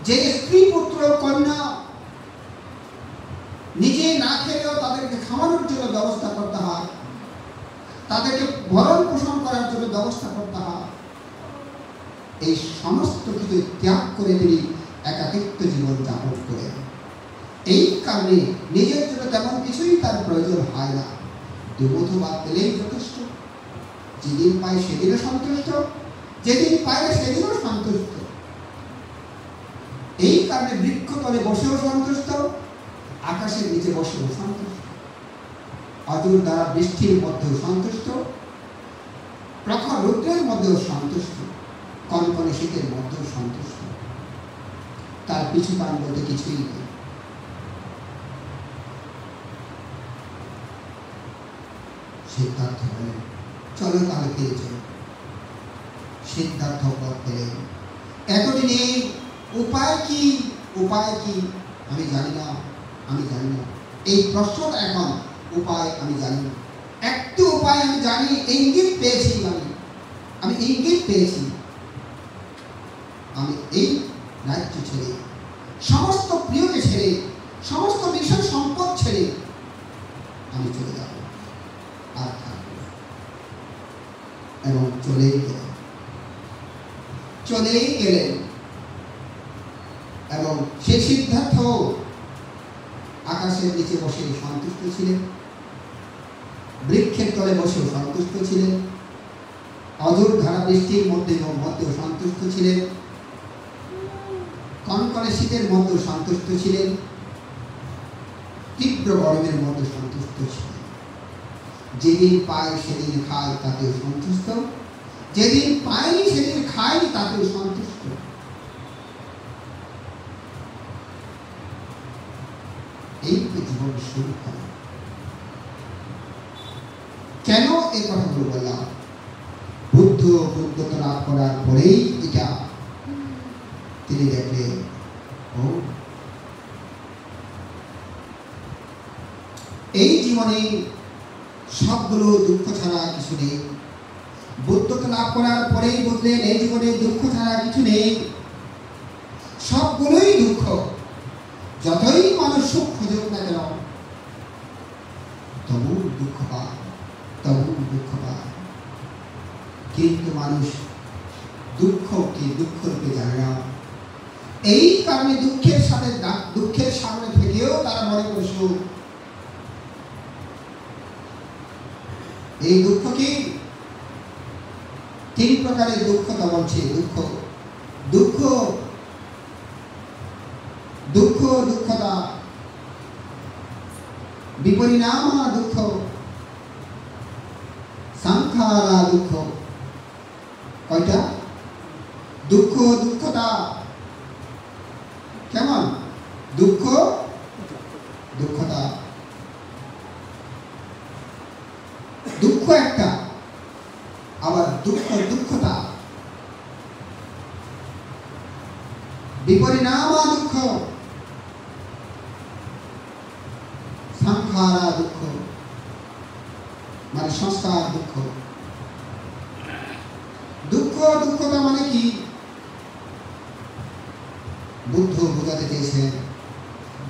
যে স্ত্রী পুত্র কন্যা নিজে না খেলেও তাদেরকে খাওয়ানোর জন্য ব্যবস্থা করতে হয়, তাদেরকে ভরণ পোষণ করার জন্য ব্যবস্থা করতে হয়, এই সমস্ত কিছু ত্যাগ করে তিনি একাকিত্ব জীবন যাপন করেন। এই কারণে নিজের জন্য তেমন কিছুই তার প্রয়োজন হয় না। দুমুঠো ভাত পেলেই যথেষ্ট। যেদিন পায় সেদিনও সন্তুষ্ট, যেদিন পায় না সেদিনও সন্তুষ্ট। এই কারণে বৃক্ষতলে বসেও সন্তুষ্ট, আকাশের নিচে বসেও সন্তুষ্ট, অজর দ্বারা বৃষ্টির মধ্যেও সন্তুষ্ট, প্রখর রৌদ্রের মধ্যেও সন্তুষ্ট, কনকনে শীতের মধ্যেও সন্তুষ্ট। তার পিছু টান বলতে কিছুই নেই। সিদ্ধার্থ বলেন চলো তাহলে ফিরে চলো। সিদ্ধার্থ পথ পেলেন। এতদিনে উপায় কি, উপায় কি আমি জানি না, আমি জানি না। এই প্রশ্ন এখন উপায় আমি জানি না। একটু উপায় আমি জানি, ইঙ্গিত পেয়েছি, আমি ইঙ্গিত পেয়েছি। আমি এই রাজ্য ছেড়ে, সমস্ত প্রিয়কে ছেড়ে, সমস্ত বিষয় সম্পদ ছেড়ে আমি চলে যাব, আর থাকবো। এবং চলেই গেলেন। এবং সে সিদ্ধার্থ আকাশের নিচে বসে সন্তুষ্ট ছিলেন, বৃক্ষের তলে বসেও সন্তুষ্ট ছিলেন, অজর ধারা বৃষ্টির মধ্যেও সন্তুষ্ট ছিলেন, কনকনে শীতের মধ্যেও সন্তুষ্ট ছিলেন, তীব্র গরমের মধ্যে সন্তুষ্ট ছিলেন। যেদিন পায় সেদিন খায় তাতেও সন্তুষ্ট, যেদিন পায়নি সেদিন খায়নি তাতেও সন্তুষ্ট। এই তো জীবন শুরু করে। কেন এই কথাগুলো বললাম? বুদ্ধত্ব লাভ করার পরেই এটা তিনি দেখলেন, ও এই জীবনে সবগুলো দুঃখ ছাড়া কিছু নেই। বুদ্ধত্ব লাভ করার পরেই বুঝলেন এই জীবনে দুঃখ ছাড়া কিছু নেই, সবগুলোই দুঃখ। যতই মানুষ সুখ খুঁজুক না কেন তবু দুঃখ পায়, তবু দুঃখ পায়। কিন্তু মানুষ দুঃখকে দুঃখ রূপে জানে না। এই কারণে দুঃখের সামনে থেকেও তারা মনে করে সুখ। এই দুঃখ কি? তিন প্রকারের দুঃখ তা বলছে। দুঃখতা, বিপরিণামা দুঃখ, সংখারা দুঃখ। কয়টা? দুঃখতা কেমন? দুঃখতা। দুঃখ একটা, আবার দুঃখতা। বিপরিণামা দুঃখ, সংখারা দুঃখ, মানে সংস্কার দুঃখ। দুঃখতা মানে কি? বুদ্ধ বোঝাতে চেয়েছেন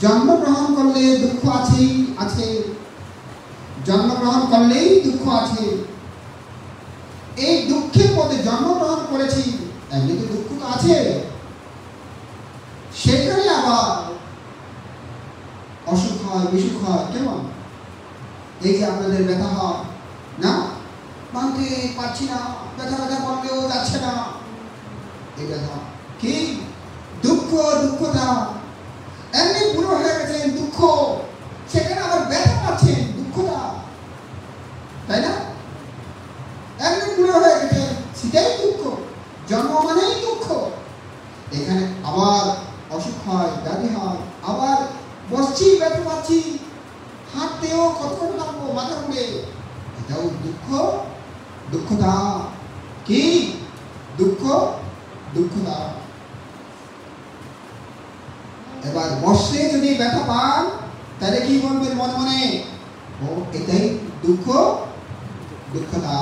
জন্মগ্রহণ করলে দুঃখ আছে, জন্মগ্রহণ করলেই দুঃখ আছে। এই দুঃখের মধ্যে জন্মগ্রহণ করেছি, এমনিতে দুঃখ তো আছে, সেখানে আবার অসুখ হয়, বিসুখ হয়। কেমন? এই যে আপনাদের ব্যথা হয় না, মানতে পারছি না, ব্যথা করলেও যাচ্ছে না, এই ব্যথা কি? দুঃখতা। এমনি বুড়ো হয়ে গেছেন, দুঃখ, সেখানে আবার ব্যথা পাচ্ছেন, দুঃখতা, তাই না? এমনি বুড়ো হয়ে গেছেন, সেটাই দুঃখ। জন্ম মানেই দুঃখ। এখানে আবার অসুখ হয়, ব্যাধি হয়, আবার বসছি, ব্যথা পাচ্ছি, হাঁটতেও কতক্ষণ লাগবো, মাথা ঘুরে, এটাও দুঃখতা। কি? দুঃখতা। এবার বসে যদি ব্যথা পান তাহলে কি বলবেন মনে মনে? ও এটাই দুঃখতা,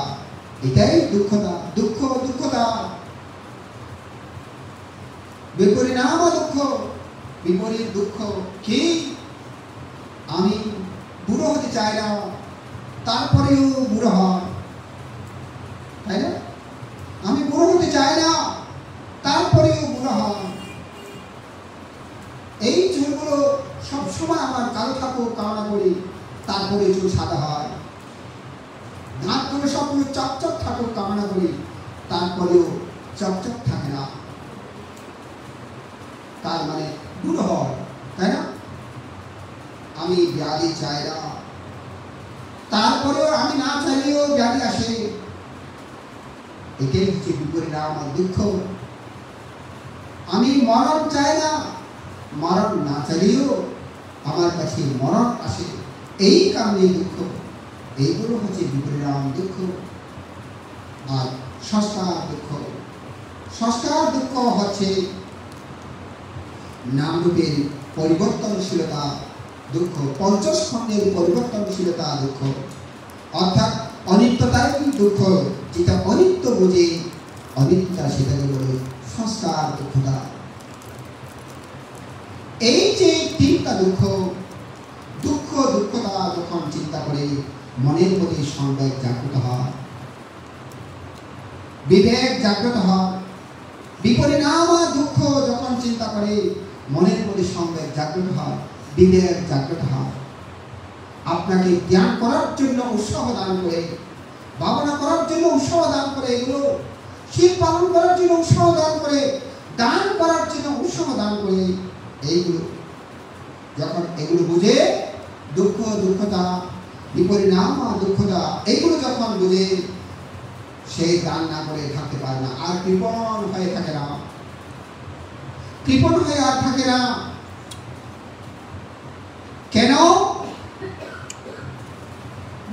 এটাই দুঃখতা। বিপরিণাম দুঃখ, বিপরীত দুঃখ। কি? আমি বুড়ো হতে চাই না, তারপরেও বুড়ো হয়, তাই না? আমি বুড়ো হতে চাই না, তারপরেও বুড়ো হয়। এই চুলগুলো সবসময় আমার কালো থাকুক কামনা করি, তারপরে চুল সাদা হয়। দাঁতগুলো সবগুলো চকচক থাকুক কামনা করি, তারপরেও চকচক থাকে না। তার মানে বুড়ো হয়, তাই না? আমি ব্যাধি চাই না, তারপরেও আমি না চাইলেও ব্যাধি আসে। এটাই হচ্ছে বিপরিণাম দুঃখ। আমি মরণ চাই না, মরণ না চাইলেও আমার কাছে মরণ আসে। এই কারণে দুঃখ। এইগুলো হচ্ছে বিপরিণাম দুঃখ। আর সংস্কার দুঃখ হচ্ছে নামরূপের পরিবর্তনশীলতা দুঃখ, পঞ্চস্কন্ধের পরিবর্তনশীলতা দুঃখ, অর্থাৎ অনিত্যতাই দুঃখ। যেটা অনিত্য বোঝে, অনিত্যতা, সেটাকে বলে সংস্কার দুঃখতা। এই যে তিনটা দুঃখতা যখন চিন্তা করে মনের প্রতি সংবেগ জাগ্রত হয়, বিবেক জাগ্রত হয়। বিপরিণাম দুঃখ যখন চিন্তা করে মনের প্রতি সংবেগ জাগ্রত হয়, বিবেক জাগ্রত হয়। আপনাকে জ্ঞান করার জন্য উৎসাহ দান করে, ভাবনা করার জন্য উৎসাহ দান করে, এগুলো শীল পালন করার জন্য উৎসাহ দান করে, দান করার জন্য উৎসাহ দান করে। এইগুলো যখন এগুলো বুঝে দুঃখতা, বিপরিণাম আর দুঃখতা এইগুলো যখন বুঝে সে দান না করে থাকতে পারে না, আর কৃপণ হয়ে থাকে না, কৃপণ হয়ে আর থাকে না। কেন?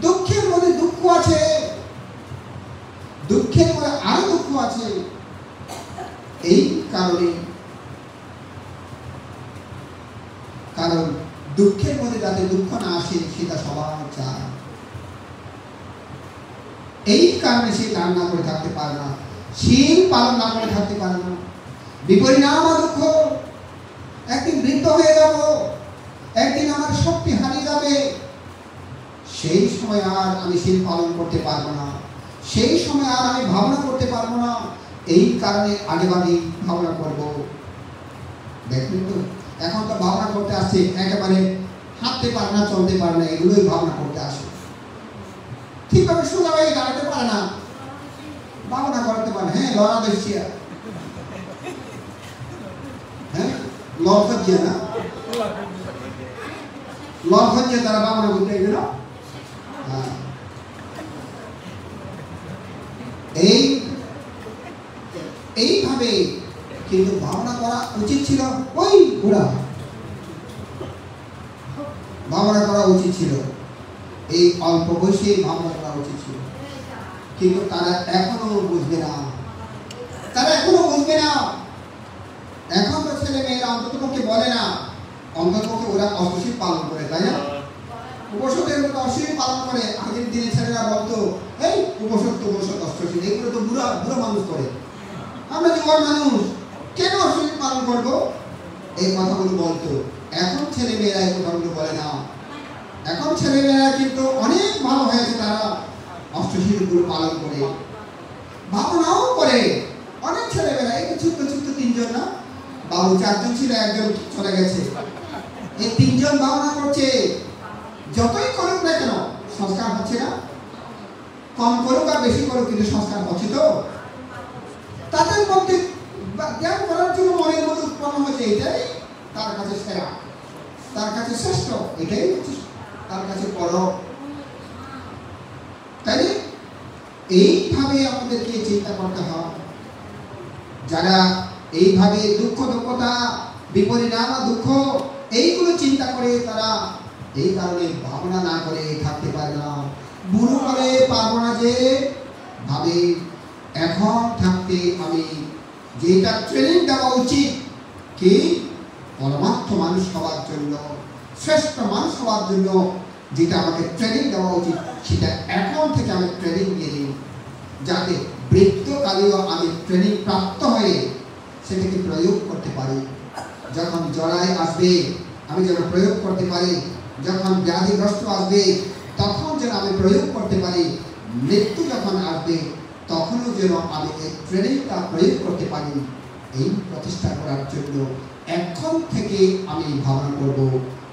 দুঃখের মধ্যে দুঃখ আছে, দুঃখের মধ্যে আরো দুঃখ আছে। এই কারণে, কারণ দুঃখের মধ্যে যাতে দুঃখ না আসে সেটা সবার চায়, এই কারণে সে দান না করে থাকতে পারে না, শীল পালন না করে থাকতে পারে না। বিপরিণাম আর দুঃখ, একদিন বৃদ্ধ হয়ে যাব, একদিন আমার শক্তি হারিয়ে যাবে, সেই সময় আর আমি শীল পালন করতে পারবো না, সেই সময় আর আমি ভাবনা করতে পারবো না। এই কারণে আগেভাগে ভাবনা করব। দেখলেন তো, এখন তো ভাবনা করতে আসছে, একেবারে হাঁটতে পারে না, চলতে পারে না, এগুলোই ভাবনা করতে আসে। ঠিকভাবে সোজা হয়ে দাঁড়াতে পারে না, ভাবনা করতে পারে। হ্যাঁ, লড়া দেখছি, হ্যাঁ লড়ছে না, লড়ছে তারা ভাবনা করতে এগুলো। এইভাবে কিন্তু ভাবনা করা উচিত ছিল। ওই ঘোড়া ভাবনা করা উচিত ছিল, এই অল্প বয়সে ভাবনা করা উচিত ছিল, কিন্তু তারা এখনো বুঝবে না, তারা এখনো বুঝবে না। এখন তো ছেলে মেয়েরা অন্ততপক্ষে বলে না, অন্ততপক্ষে ওরা অষ্টশীল পালন করে, তাই না? উপসদের মতো অষ্টশীল পালন করে। আগের দিনে ছেলেরা বলতো, এই উপসদ তো উপসদ অষ্টশীল, এগুলো তো বুড়া বুড়ো মানুষ করে, আমরা যুবক মানুষ কেন অষ্টশীল পালন করবো, এই কথাগুলো বলতো। এখন ছেলে মেয়েরা এই কথাগুলো বলে না। এখন ছেলে মেয়েরা কিন্তু অনেক ভালো হয়েছে, তারা অষ্টশীল গুলো পালন করে, ভাবনাও করে। অনেক ছেলে মেয়েরা, এই ছোট্ট ছোট্ট তিনজন না, বাবু চারজন ছিল, একজন চলে গেছে, এই তিনজন ভাবনা করছে। যতই করুক না কেন সংস্কার হচ্ছে না, কম করুক আর বেশি করুক, কিন্তু সংস্কার হচ্ছে তো। তাদের মধ্যে জ্ঞান করার জন্য মনের মধ্যে উৎপন্ন হয়েছে, এটাই তার কাছে সেরা, তার কাছে শ্রেষ্ঠ, এটাই তার কাছে বড়। তাই এইভাবে আমাদেরকে চিন্তা করতে হয়। যারা এইভাবে দুঃখ দুঃখতা, বিপরিণাম দুঃখ এইগুলো চিন্তা করে, তারা এই কারণে ভাবনা না করে থাকতে পারে না। বুড়ো করে পারবো না যে ভাবে এখন থাকতে আমি যেটা ট্রেনিং দেওয়া উচিত, কি পরমার্থ মানুষ হওয়ার জন্য, শ্রেষ্ঠ মানুষ হওয়ার জন্য যেটা আমাকে ট্রেনিং দেওয়া উচিত, সেটা এখন থেকে আমি ট্রেনিং দিয়ে দিই, যাতে বৃদ্ধকালেও আমি ট্রেনিং প্রাপ্ত হয়ে সেটাকে প্রয়োগ করতে পারি। যখন জড়াই আসবে আমি যেন প্রয়োগ করতে পারি, যখন ব্যাধিগ্রস্ত আসবে তখন যেন আমি প্রয়োগ করতে পারি, মৃত্যু যখন আসবে তখনও যেন আমি এই ট্রেনিংটা প্রয়োগ করতে পারি। এই প্রতিষ্ঠা করার জন্য এখন থেকে আমি ভাবনা করব,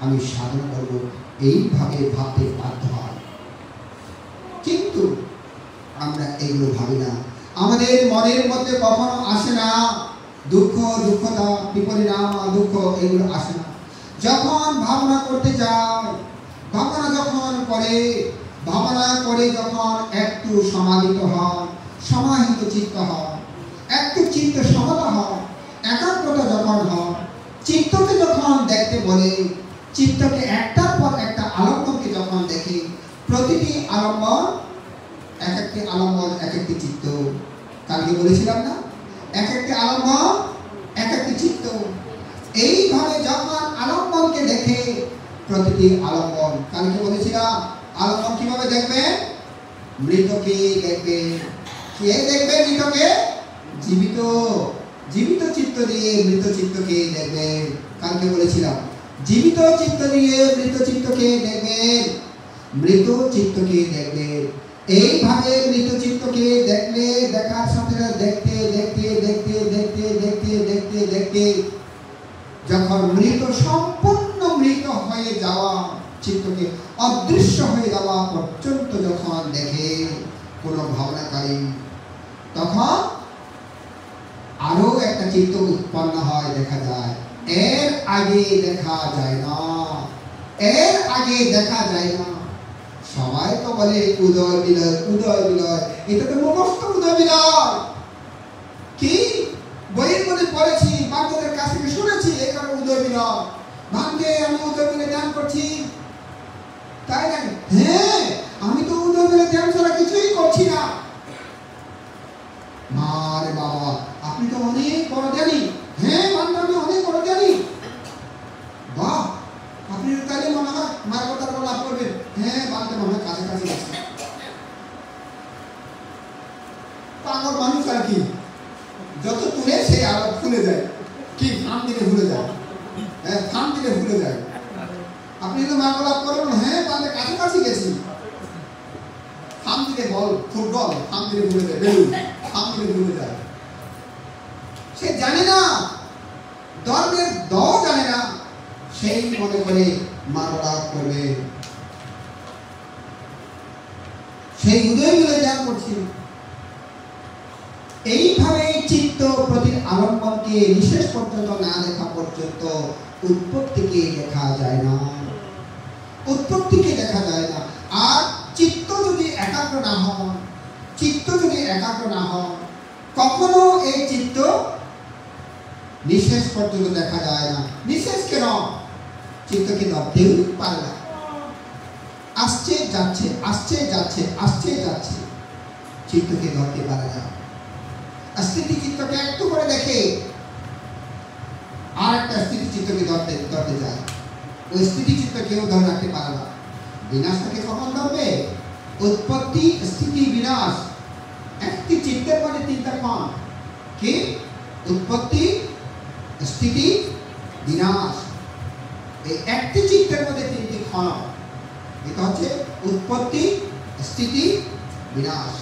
আমি সাধনা করব, এইভাবে ভাবতে বাধ্য হয়। কিন্তু আমরা এগুলো ভাবি না, আমাদের মনের মধ্যে কখনো আসে না দুঃখ দুঃখতা, বিপরিণাম দুঃখ, এগুলো আসে না। যখন ভাবনা করতে যায়, ভাবনা যখন করে, ভাবনা করে যখন একটু সমাহিত হয়, সমাহিত চিত্ত হয়, একটু চিত্ত সমতা হয়, একাগ্রতা যখন হয়, চিত্তকে যখন দেখতে বলে, চিত্তকে একটার পর একটা আলম্বনকে যখন দেখে, প্রতিটি আলম্বন এক একটি আলম্বন, এক একটি চিত্ত। কালকে বলেছিলাম না, এক একটি আলম্বন এক একটি চিত্ত। এইভাবে যখন আলম্বনকে দেখে, প্রতিটি আলম্বন, কালকে বলেছিলাম আলম্বন কিভাবে দেখবে, মৃতকে দেখবে। কে দেখবে মৃতকে? জীবিত, জীবিত চিত্ত দিয়ে মৃত চিত্তকে দেখবে। কালকে বলেছিলাম জীবিত চিত্ত দিয়ে মৃত চিত্তকে দেখবে, মৃত চিত্তকে দেখবে। এইভাবে মৃত চিত্তকে দেখলে, দেখার সাথে দেখতে দেখতে দেখতে দেখতে দেখতে দেখতে দেখতে যখন মৃত, সম্পূর্ণ মৃত হয়ে যাওয়া চিত্তকে অদৃশ্য হয়ে যাওয়া পর্যন্ত যখন দেখে কোনো ভাবনাকারী, তখন আরো একটা চিত্ত উৎপন্ন হয়, দেখা যায়। এর আগে দেখা যায় না, এর আগে দেখা যায় না। সবাই তো বলে উদয় বিলয় উদয় বিলয়, এটা তো মুখস্থ উদয় বিলয়। কি বইয়ের মধ্যে পড়েছি, বাচ্চাদের কাছ থেকে শুনেছি এই কারণে উদয় বিলয়। ভাগ্যে আমি উদয় বিলয় ধ্যান করছি, তাই নাকি? হ্যাঁ, আমি তো উদয় বিলয় ধ্যান ছাড়া কিছুই করছি না। মারে বাবা, আপনি তো অনেক বড় জ্ঞানী। হ্যাঁ বান্ধব, আমি অনেক বড় জ্ঞানী। বাহ, আপনি তাহলে মনে হয় মার কথার বলা লাভ করবেন। হ্যাঁ বান্ধব, আমার কাছাকাছি আছে। পাগল মানুষ আর কি, যত তুলে সে আরো ফুলে যায়। কি ফান দিলে ভুলে যায়, হ্যাঁ ফান দিলে ভুলে যায়। আপনি তো মার লাভ করবেন, হ্যাঁ তাহলে কাছাকাছি গেছি। ফান দিলে বল, ফুটবল ফান দিলে ভুলে যায়, বেলুন ফান দিলে ভুলে যায়। সে জানে না, ধর্মের দ জানে না, সেই মনে করে মানলাভ করবে। সেই উদয় মিলে যা করছে। এইভাবে চিত্ত প্রতি আলম্বনকে নিঃশেষ পর্যন্ত না দেখা পর্যন্ত উৎপত্তিকে দেখা যায় না, উৎপত্তিকে দেখা যায় না। আর চিত্ত যদি একাগ্র না হয়, চিত্ত যদি একাগ্র না হয়, কখনো এই চিত্ত নিঃশেষ পর্যন্ত দেখা যায় না। নিঃশেষ কেন? চিত্তকে ধরতেও পারে না, আসছে যাচ্ছে, আসছে যাচ্ছে, আসছে যাচ্ছে, চিত্তকে ধরতে পারে না। স্থিতি চিত্তকে একটু করে দেখে, আর একটা স্থিতি চিত্তকে ধরতে যায়, ওই স্থিতি চিত্ত কেউ ধরে রাখতে পারে না। বিনাশটাকে কখন ধরবে? উৎপত্তি স্থিতি বিনাশ, একটি চিত্তের মধ্যে তিনটা ক্ষণ। কি? উৎপত্তি স্থিতি বিনাশ। এই একটি চিত্তের মধ্যে তিনটি ক্ষণ, এটা হচ্ছে উৎপত্তি স্থিতি বিনাশ।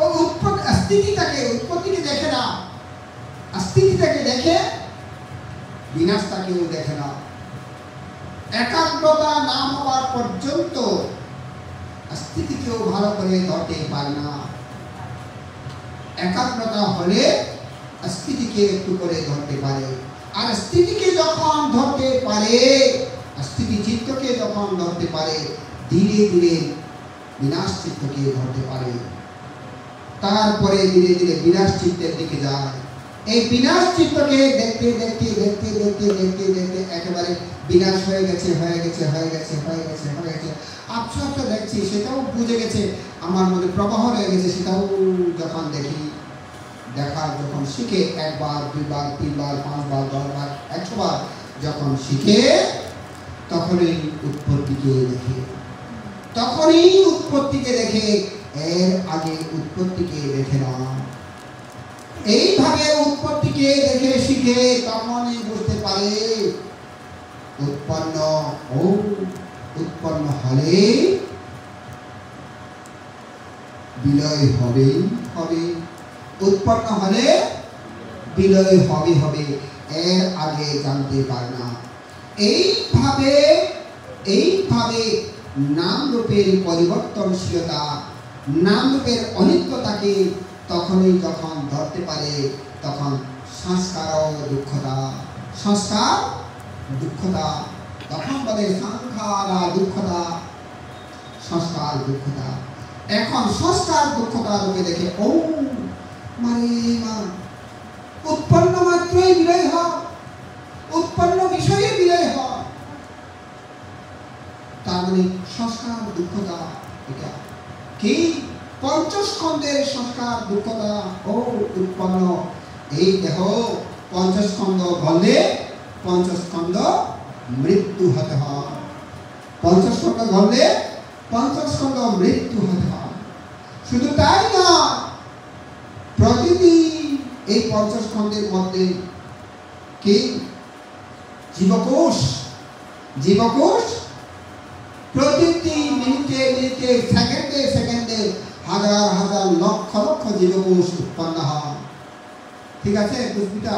ও উৎপত্তিকে দেখে না, স্থিতিটাকে দেখে, বিনাশটাকেও দেখে না। একাগ্রতা না হওয়ার পর্যন্ত স্থিতিকেও ভালো করে ধরতে পারে না। একাগ্রতা হলে স্থিতিকে একটু করে ধরতে পারে। আর স্থিতিকে যখন ধরতে পারে, স্থিতি চিত্তকে যখন ধরতে পারে, ধীরে ধীরে বিনাশ চিত্তকে ধরতে পারে। তারপরে ধীরে ধীরে বিনাশ চিত্তের দিকে যায়। এই বিনাশ চিত্তকে দেখতে দেখতে দেখতে দেখতে দেখতে দেখতে একেবারে বিনাশ হয়ে গেছে, হয়ে গেছে, হয়ে গেছে, হয়ে গেছে, হয়ে গেছে। আবছা আবছা দেখছি, সেটাও বুঝে গেছে, আমার মধ্যে প্রবাহ রয়ে গেছে, সেটাও যখন দেখি, দেখার যখন শিখে, একবার দুইবার তিনবার পাঁচবার 10 বার 100 বার যখন শিখে, তখনই উৎপত্তিকে দেখে, তখনই উৎপত্তিকে দেখে। এর আগে উৎপত্তিকে দেখে না। এইভাবে উৎপত্তিকে দেখে শিখে তখনই বুঝতে পারে উৎপন্ন হলে বিলয় হবে হবে, উৎপন্ন হলে বিলয় হবে হবে, এর আগে জানতে পারে না। এইভাবে নাম রূপের পরিবর্তনশীলতা, নাম রূপের অনিত্যতাকে তখনই যখন ধরতে পারে, তখন সংস্কার দুঃখতা, সংস্কার দুঃখতা, তখন বলে সংস্কারা দুঃখতা, সংস্কার দুঃখতা। এখন সংস্কার দুঃখতা রূপে দেখে, ও মানে উৎপন্ন মাত্রই বিলয় হয়, উৎপন্ন বিষয়ে বিলয় হয়, তার মানে সংস্কার দুঃখতা। এটা কি? পঞ্চস্কন্ধের সংস্কার দুঃখতা। ও উৎপন্ন এই দেহ পঞ্চস্কন্ধ বললে পঞ্চস্কন্ধ মৃত্যু হতে হয়, পঞ্চস্কন্ধ বললে পঞ্চস্কন্ধ মৃত্যু হতে হয়। শুধু তাই না, প্রতিদিন এই পঞ্চস্কন্ধের মধ্যে কি জীবকোষ, জীবকোষ প্রতিদিন মিনিটে মিনিটে সেকেন্ডে সেকেন্ডে হাজার হাজার লক্ষ লক্ষ জীবকোষ উৎপন্ন হয়। ঠিক আছে পুষ্পিতা?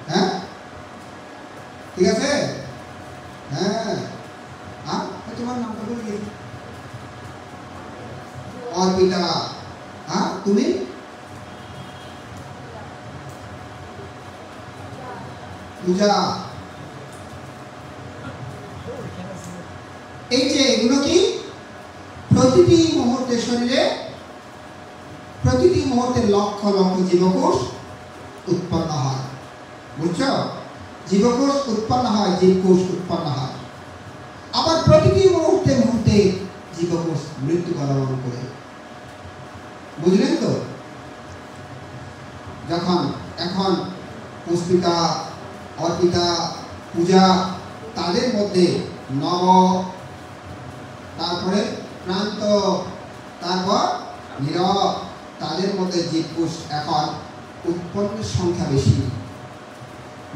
হ্যাঁ ঠিক আছে। হ্যাঁ, তোমার নামটা বলি অর্পিতা। হ্যাঁ, তুমি? পূজা। এই যে এগুলো কি প্রতিটি মুহূর্তে শরীরে প্রতিটি মুহূর্তে লক্ষ লক্ষ জীবকোষ উৎপন্ন হয়। বুঝছো? জীবকোষ উৎপন্ন হয়, জীবকোষ উৎপন্ন হয়। আবার প্রতিটি মুহূর্তে মুহূর্তে জীবকোষ মৃত্যুবরণ করে। বুঝলেন তো? যখন এখন পুষ্পিতা, অর্পিতা, পূজা, তাদের মধ্যে নব, তারপরে প্রান্ত, তারপর নীরব, তাদের মধ্যে জীবকোষ এখন উৎপন্নের সংখ্যা বেশি,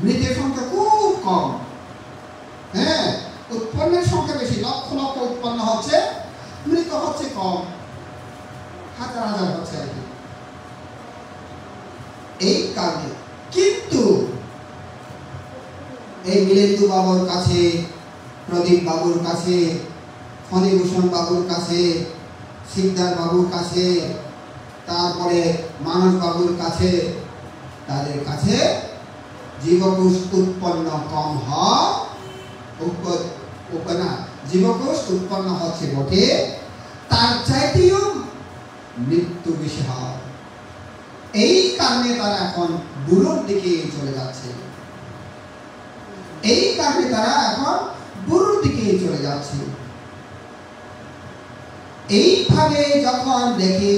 মৃতের সংখ্যা খুব কম। হ্যাঁ, উৎপন্নের সংখ্যা বেশি, লক্ষ লক্ষ উৎপন্ন হচ্ছে, মৃত হচ্ছে কম, হাজার হাজার হচ্ছে আর কি। এই কারণে কিন্তু এই মিলেন্দু বাবুর কাছে, প্রদীপ বাবুর কাছে, ফণীভূষণ বাবুর কাছে, সিকদার বাবুর কাছে, তারপরে মানস বাবুর কাছে, তাদের কাছে জীবকোষ উৎপন্ন কম হয়, জীবকোষ উৎপন্ন হচ্ছে বটে, তার চাইতেও মৃত্যু বেশি হয়। এই কারণে তারা এখন বুড়োর দিকে চলে যাচ্ছে, এই কারণে তারা এখন বুড়োর দিকে চলে যাচ্ছে। এইভাবে যখন দেখি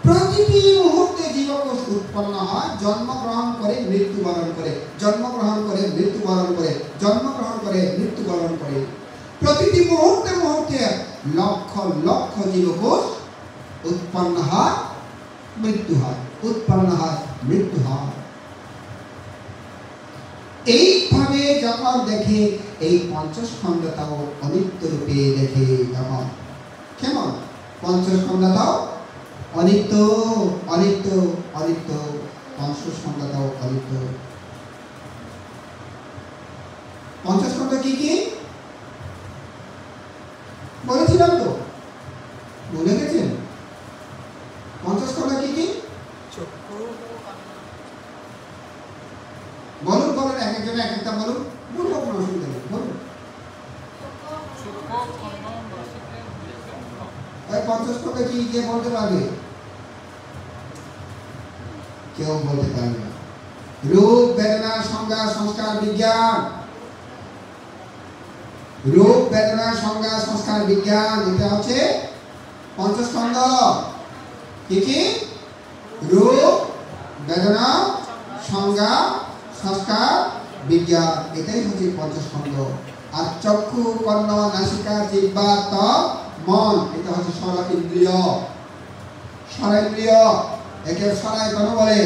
প্রতিটি মুহূর্তে জীবকোষ উৎপন্ন হয়, জন্মগ্রহণ করে মৃত্যুবরণ করে, জন্মগ্রহণ করে মৃত্যুবরণ করে, জন্মগ্রহণ করে মৃত্যুবরণ করে, প্রতিটি মুহূর্তে মুহূর্তে লক্ষ লক্ষ জীবকোষ উৎপন্ন হয়, মৃত্যু হয়, উৎপন্ন হয়, মৃত্যু হয়। এইভাবে যখন দেখে এই পঞ্চস্কন্ধতাও অনিত্য রূপে দেখে, যখন কেমন পঞ্চস্কন্ধতাও অনিত্য, অনিত্য, অনিত্য, পঞ্চস্কন্ধতাও অনিত্য। পঞ্চস্কন্ধ কি কি বলেছিলাম তো, ভুলে গেছেন? পঞ্চস্কন্ধ কি কি? বলুন বলুন, এক একজন এক একটা বলুন, বলবো কোনো অসুবিধা নেই, বলুন। পঞ্চস্কন্ধ কি কে বলতে পারবে? কেউ বলতে পারবে না। রূপ, বেদনা, সংজ্ঞা, সংস্কার, বিজ্ঞান। রূপ, বেদনা, সংজ্ঞা, সংস্কার, বিজ্ঞান, এটা হচ্ছে পঞ্চস্কন্ধ। কি কি? রূপ, বেদনা, সংজ্ঞা, সংস্কার, বিজ্ঞান, এটাই হচ্ছে পঞ্চস্কন্ধ। আর চক্ষু, কর্ণ, নাসিকা, জিহ্বা, ত্বক, মন, এটা হচ্ছে ষড় ইন্দ্রিয়। ষড় ইন্দ্রিয়, একে ষড়ায়তন বলে,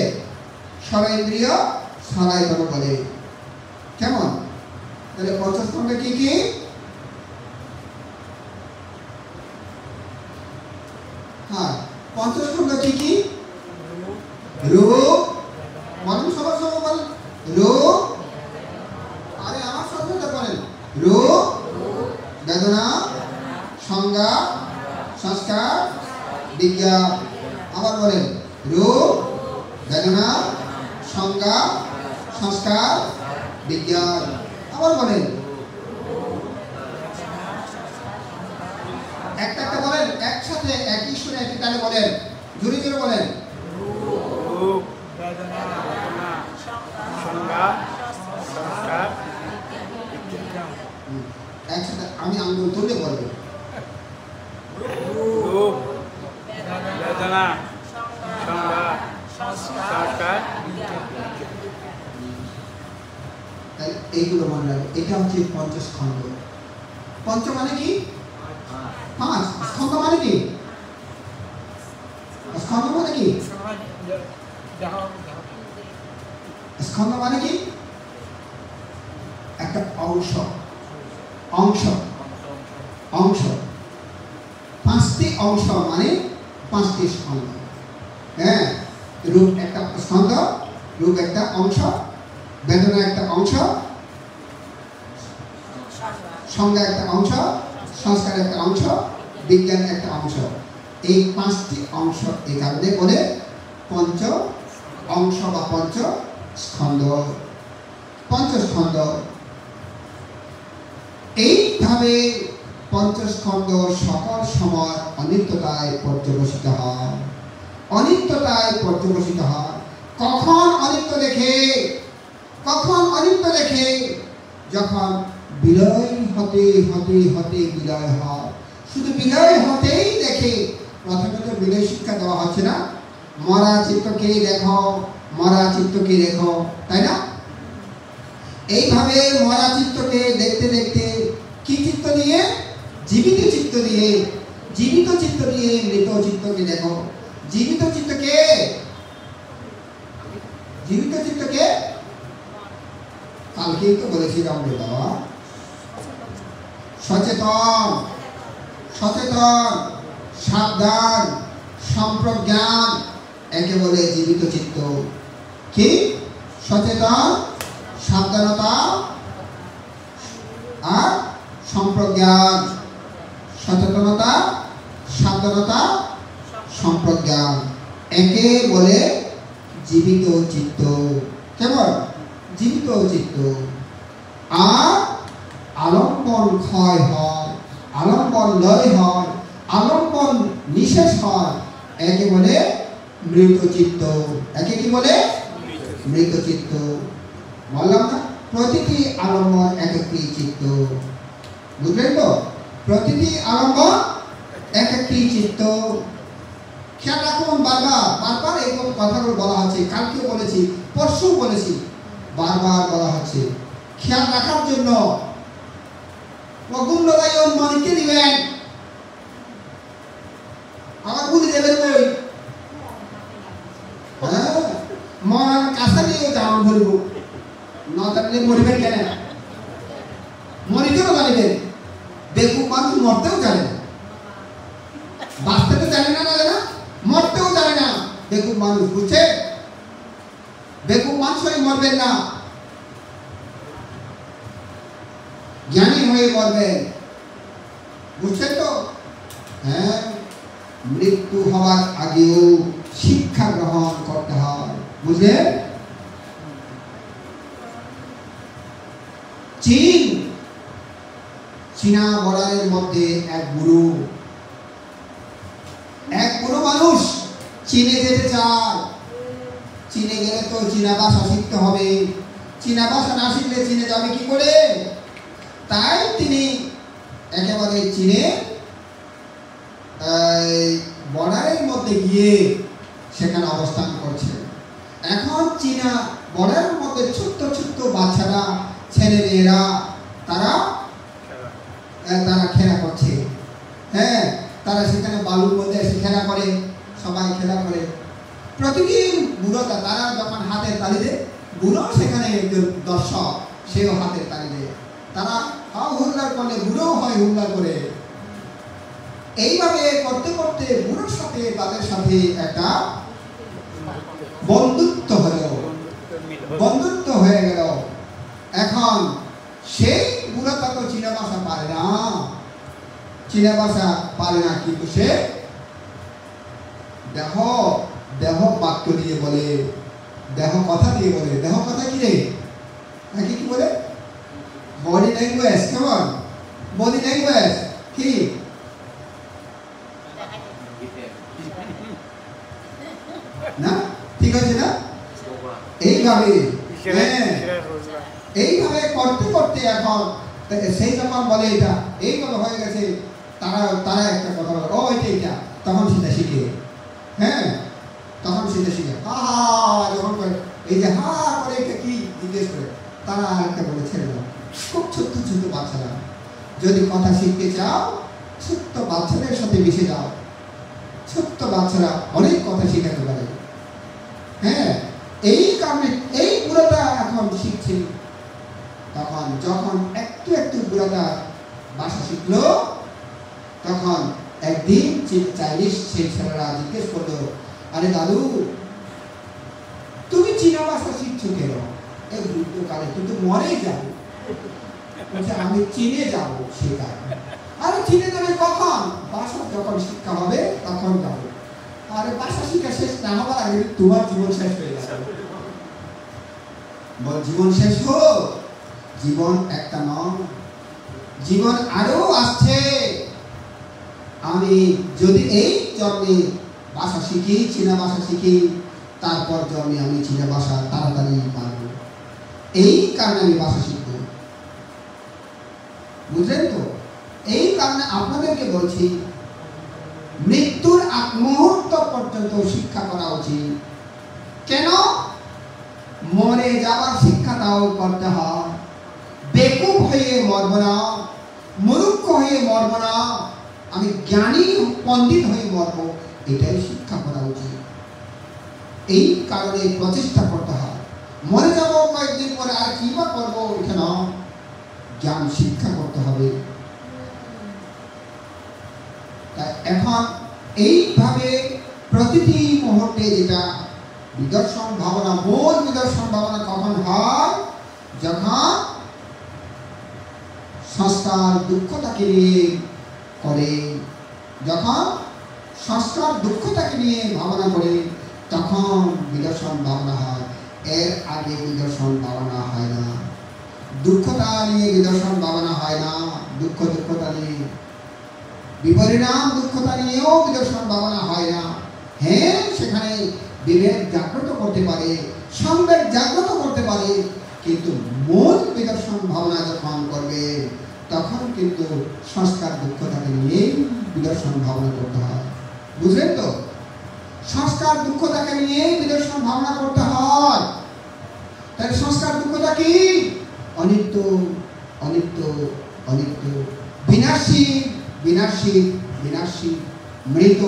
ষড় ইন্দ্রিয় ষড়ায়তন বলে। কেমন? তাহলে পঞ্চস্কন্ধ কি কি? হ্যাঁ, পঞ্চস্কন্ধ কি কি? রূপ, বলুন সবার সবার বলেন, রূপ, আরে আমার সাথে বলেন, রূপ, বেদনা, সংজ্ঞা, সংস্কার, বিজ্ঞান। আবার বলেন, রূপ, বেদনা, সংজ্ঞা, সংস্কার, বিজ্ঞান। আবার বলেন, একটা একটা বলেন, একসাথে একই সুরে একই তালে বলেন, জোরে জোরে বলেন। রূপ, বেদনা, সংজ্ঞা, সংস্কার, বিজ্ঞান। একসাথে আমি আঙ্গুল তুলে বলবো। রূপ, বেদনা, সংজ্ঞা, সংস্কার, বিজ্ঞান। এইগুলো মনে রাখবে, এটা হচ্ছে পঞ্চস্কন্ধ। পঞ্চ মানে কি? পাঁচ। স্কন্ধ মানে কি? স্কন্ধ মানে কি? স্কন্ধ মানে কি? একটা অংশ, অংশ, অংশ। পাঁচটি অংশ মানে পাঁচটি স্কন্ধ। হ্যাঁ, রূপ একটা স্কন্ধ, রূপ একটা অংশ, বেদনা একটা অংশ, সংজ্ঞা একটা অংশ, সংস্কার একটা অংশ, বিজ্ঞান একটা অংশ। এই পাঁচটি অংশ এই কারণে বলে পঞ্চ অংশ বা পঞ্চ স্কন্ধ, পঞ্চস্কন্ধ। এইভাবে পঞ্চস্কন্ধ সকল সময় অনিত্যতায় পর্যবসিত হয়, অনিত্যতায় পর্যবসিত হয়। কখন অনিত্য দেখে? কখন অনিত্য দেখে? যখন বিলয় হতে হতে হতে বিলয় হয়। শুধু বিলয় হতেই দেখে। প্রথমে তো বিলয় শিক্ষা দেওয়া হচ্ছে না, মরা চিত্তকে দেখো, মরা চিত্তকে দেখো, তাই না? এইভাবে মরা চিত্তকে দেখতে দেখতে কি চিত্ত দিয়ে? জীবিত চিত্ত দিয়ে, জীবিত চিত্ত দিয়ে মৃত চিত্তকে দেখো। জীবিত চিত্তকে, জীবিত চিত্তকে কালকেই তো বলেছিলাম রে বাবা, সচেতন, সচেতন, সাবধান, সম্প্রজ্ঞান, একে বলে জীবিত চিত্ত। কি? সচেতন, সাবধানতা আর সম্প্রজ্ঞান। সচেতনতা, সাবধানতা, সম্প্রজ্ঞান, একে বলে জীবিত চিত্ত। কেমন? জীবিত চিত্ত। আর আলম্বন ক্ষয় হয়, আলম্বন লয় হয়, আলম্বন নিঃশেষ হয়, একে বলে মৃত চিত্ত। একে কি বলে? মৃত চিত্ত। বললাম না, প্রতিটি আলম্বন এক একটি চিত্ত। বুঝলেন তো? প্রতিটি আলম্বন এক একটি চিত্ত। খেয়াল রাখুন, বারবার বারবার এই কথাগুলো বলা হচ্ছে, কালকেও বলেছি, পরশু বলেছি, বারবার বলা হচ্ছে খেয়াল রাখার জন্য। অগুণদায়ন মনকে দিবেন, আমার গুলি দেবেন কই? হ্যাঁ, মন কাছে নিয়ে যাও বলবো, না জানলে মরিবেন কেন? মরিতেও জানিবেন, বেকুব মানুষ মরতেও জানে না, বাঁচতে তো জানে না, জানে না, মরতেও জানে না। বেকুব মানুষ, বুঝছে? বেকুব মানুষ হয়ে মরবেন না, জ্ঞানী হয়ে মরবেন। বুঝছেন তো? হ্যাঁ, মৃত্যু হওয়ার আগেও শিক্ষা গ্রহণ করতে হয়। বুঝলেন? চীন, চীনা বর্ডারের মধ্যে এক বুড়ো মানুষ চীনে যেতে চায়। চীনে গেলে তো চীনা ভাষা শিখতে হবে, চীনা ভাষা না শিখলে চীনে যাবে কি করে? তাই তিনি একেবারে চীনে বর্ডারের মধ্যে গিয়ে সেখানে অবস্থান করছেন। এখন চীনা বর্ডারের মধ্যে ছোট্ট ছোট্ট বাচ্চারা, ছেলে মেয়েরা, তারা খেলা করছে। হ্যাঁ, তারা সেখানে বালুর মধ্যে এসে খেলা করে, সবাই খেলা করে। প্রতিদিন বুড়োটা, তারা যখন হাতের তালি দেয়, বুড়ো সেখানে দর্শক, সেও হাতের তালি দেয়। তারা হুল্লার করলে বুড়ো হয় হুল্লার করে। এইভাবে করতে করতে বুড়োর সাথে তাদের সাথে একটা বন্ধুত্ব হলো, বন্ধুত্ব হয়ে গেল। এখন সেই বুড়োটা তো চীনা ভাষা পারে না, চীনা ভাষা পারে না, কিন্তু সে দেহ দেহ বাক্য দিয়ে বলে, দেহ কথা দিয়ে বলে। দেহ কথা কি রে? নাকি কি বলে? Body language. কেমন বডি ল্যাঙ্গুয়েজ? কি না? ঠিক আছে না? এইভাবে এইভাবে করতে করতে এখন সেই যখন বলে এটা এইভাবে হয়ে গেছে, তারা একটা কথা বলে, ও এটা, তখন সেটা শিখে। হ্যাঁ, তখন সেটা শিখে হা হা যখন করে, এই যে হা করে এটা কি জিজ্ঞেস করে, তারা আরেকটা বলে ছেড়ে দাও। খুব ছোট্ট ছোট্ট বাচ্চারা, যদি কথা শিখতে চাও ছোট্ট বাচ্চাদের সাথে মিশে যাও, ছোট্ট বাচ্চারা অনেক কথা শেখাতে পারে। হ্যাঁ, এই কারণে এই বুড়োটা এখন শিখছে। তখন যখন একটু একটু বুড়োটা ভাষা শিখলো, তখন একদিন চাইনিজ সেই ছেলেরা জিজ্ঞেস করলো, আরে দাদু, তুমি চীনা ভাষা শিখছো কেন? এই যুদ্ধকালে তুই তো মরে যাবো। বলছে, আমি চীনে যাবো শেখায়। আরে চীনে যাবে কখন? ভাষা যখন শিক্ষা হবে তখন যাবো। আরে ভাষা শিক্ষা শেষ না হবার আগে তোমার জীবন শেষ হয়ে যাবে। জীবন শেষ হোক, জীবন একটা নয়, জীবন আরো আসছে। আমি যদি এই জন্মে ভাষা শিখি, চীনা ভাষা শিখি, তারপর জন্মে আমি চীনা ভাষা তাড়াতাড়ি পারব। এই কারণে আমি ভাষা শিখব। বুঝলেন তো? এই কারণে আপনাদেরকে বলছি, মৃত্যুর আগ মুহূর্ত পর্যন্ত শিক্ষা করা উচিত। কেন? মরে যাওয়ার শিক্ষাটাও করতে হয়। বেকুব হয়ে মরব না, মূর্খ হয়ে মরব না, আমি জ্ঞানী পণ্ডিত হয়ে মরব, এটাই শিক্ষা করা উচিত। এই কারণে প্রচেষ্টা করতে হয়। মরে যাব কয়েকদিন পরে, আর কি বা করবো, এটা না, জ্ঞান শিক্ষা করতে হবে। এখন এইভাবে প্রতিটি মুহূর্তে যেটা বিদর্শন ভাবনা, মূল বিদর্শন ভাবনা কখন হয়? যখন সংস্কার দুঃখতাকে নিয়ে করে, যখন সংস্কার দুঃখতাকে নিয়ে ভাবনা করে, তখন বিদর্শন ভাবনা হয়। এর আগে বিদর্শন ভাবনা হয় না। দুঃখতা নিয়ে বিদর্শন ভাবনা হয় না। দুঃখতা নিয়ে বিপরিণাম, দুঃখতা নিয়েও বিদর্শন ভাবনা হয় না। হ্যাঁ, সেখানে বিবেক জাগ্রত করতে পারে, সংবেগ জাগ্রত করতে পারে, কিন্তু মূল বিদর্শন ভাবনা যখন করবে, তখন কিন্তু সংস্কার দুঃখতাকে নিয়ে বিদর্শন ভাবনা করতে হয়। বুঝলেন তো? সংস্কার দুঃখতাকে নিয়ে বিদর্শন ভাবনা করতে হয়। তাহলে সংস্কার দুঃখতা কি? অনিত্য, অনিত্য, অনিত্য, বিনাশী, বিনাশী, বিনাশী, মৃত,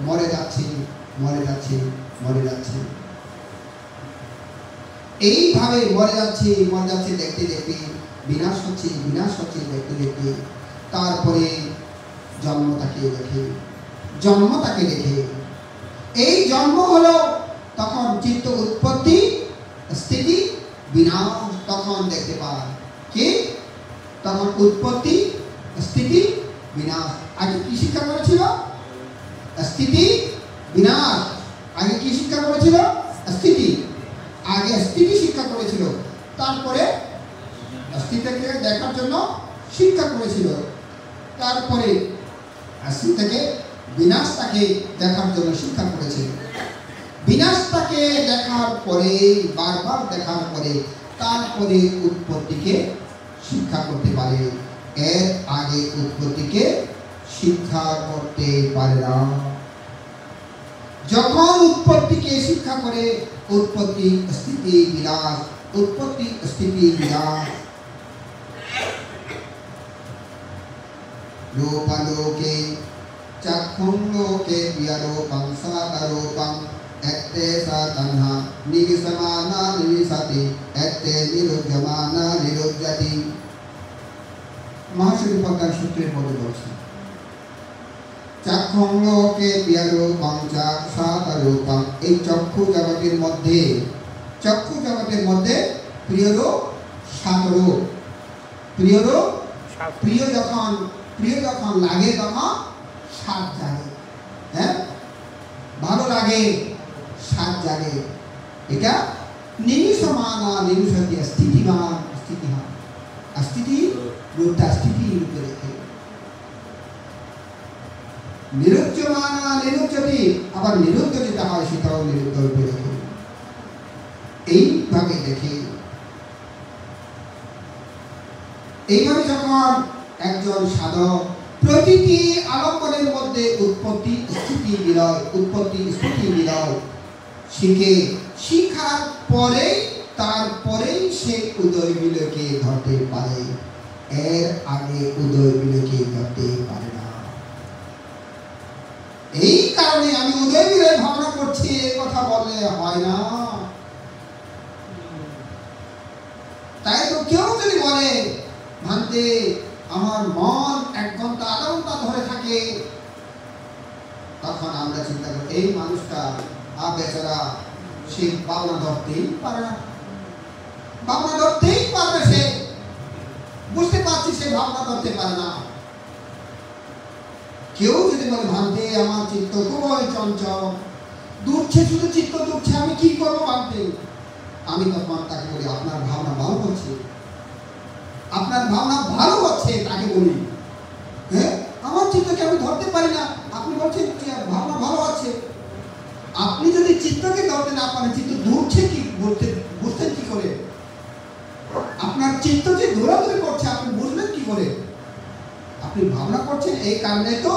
মরে যাচ্ছে, মরে যাচ্ছে, মরে যাচ্ছে। এইভাবে মরে যাচ্ছে, মরে যাচ্ছে, দেখতে দেখতে বিনাশ হচ্ছে, বিনাশ হচ্ছে, দেখতে দেখতে তারপরে জন্ম তাকে দেখে, জন্ম তাকে দেখে। এই জন্ম হলো তখন চিত্ত উৎপত্তি, স্থিতি, বিনাশ তখন দেখতে পায়। কি? তখন উৎপত্তি, স্থিতি, বিনাশ। আগে কি শিক্ষা করেছিল? স্থিতি, বিনাশ। আগে কি শিক্ষা করেছিল? স্থিতি। আগে স্থিতি শিক্ষা করেছিল, তারপরে স্থিতিকে দেখার জন্য শিক্ষা করেছিল, তারপরে স্থিতিকে বিনাশটাকে দেখার জন্য শিক্ষা করেছিল। বিনাশটাকে দেখার পরে, বারবার দেখার পরে, তারপরে উৎপত্তিকে শিক্ষা করতে পারে। এর আগে উৎপত্তিকে শিক্ষা করতে পারে না। যখন উৎপত্তিকে শিক্ষা করে, উৎপত্তি, স্থিতি, বিনাশ, উৎপত্তি, স্থিতি, বিনাশ। রূপালোকে চক্ষুলোকে বিয়ারোপং সাদারোপং এতে সাতন্হা নিবিসমানা নিবিসতি এতে নিরুজ্যমানা নিরুজ্যতি। মহাশয় পদ্মার সূত্রের মধ্যে বলছে, চক্ষুলোকে বিয়ারোপং সাদারোপং। এই চক্ষু জগতের মধ্যে, চক্ষু জগতের মধ্যে প্রিয়রূপ, সাদরূপ। প্রিয়রূপ, প্রিয় যখন লাগে তখন স্বাদ জাগে। হ্যাঁ, ভালো লাগে, স্বাদ জাগে। এটা নিমিষমানা নিমিষতি স্থিতিমান স্থিতিমান। স্থিতি রূপটা স্থিতি রূপে রেখে, নিরুজ্যমানা নিরুজ্যতি, আবার নিরুদ্ধ যেটা হয় সেটাও নিরুদ্ধ রূপে রেখে। এইভাবে দেখে, এইভাবে যখন একজন সাধক প্রতিটি আলম্বনের মধ্যে উৎপত্তি, স্থিতি, বিলয়, উৎপত্তি, স্থিতি, বিলয় শিখে, শিখার পরে তারপরেই সে উদয় বিলয়কে ধরতে পারে। এর আগে উদয় বিলয়কে ধরতে পারে না। এই কারণে আমি উদয় বিলয় ভাবনা করছি, এই কথা বললে হয় না। তাই তো কেউ যদি বলে, ভান্তে আমার মন 1 ঘন্টা 1/2 ঘন্টা ধরে থাকে, তখন আমরা চিন্তা করি এই মানুষটা বেচারা, সে ভাবনা ধরতেই পারে না, ভাবনা ধরতেই পারবে। সে বুঝতে পারছি সে ভাবনা ধরতে পারে না। কেউ যদি বলে, ভান্তে আমার চিত্ত খুবই চঞ্চল, দুঃখে, শুধু চিত্ত দুঃখে, আমি কি করবো ভান্তে? আমি তখন তাকে বলি, আপনার ভাবনা ভালো করছে, আপনার ভাবনা ভালো হচ্ছে তাকে বলি, হ্যাঁ আমার চিত্তকে আমি ধরতে পারি না, আপনি বলছেন যে ভাবনা ভালো আছে। আপনি যদি চিত্তকে ধরতে না পারেন, চিত্ত দূরছে কি বলতে বুঝতেন কি করে? আপনার চিত্ত যে দৌড়াদৌড়ি করছে আপনি বুঝলেন কি করে? আপনি ভাবনা করছেন, এই কারণে তো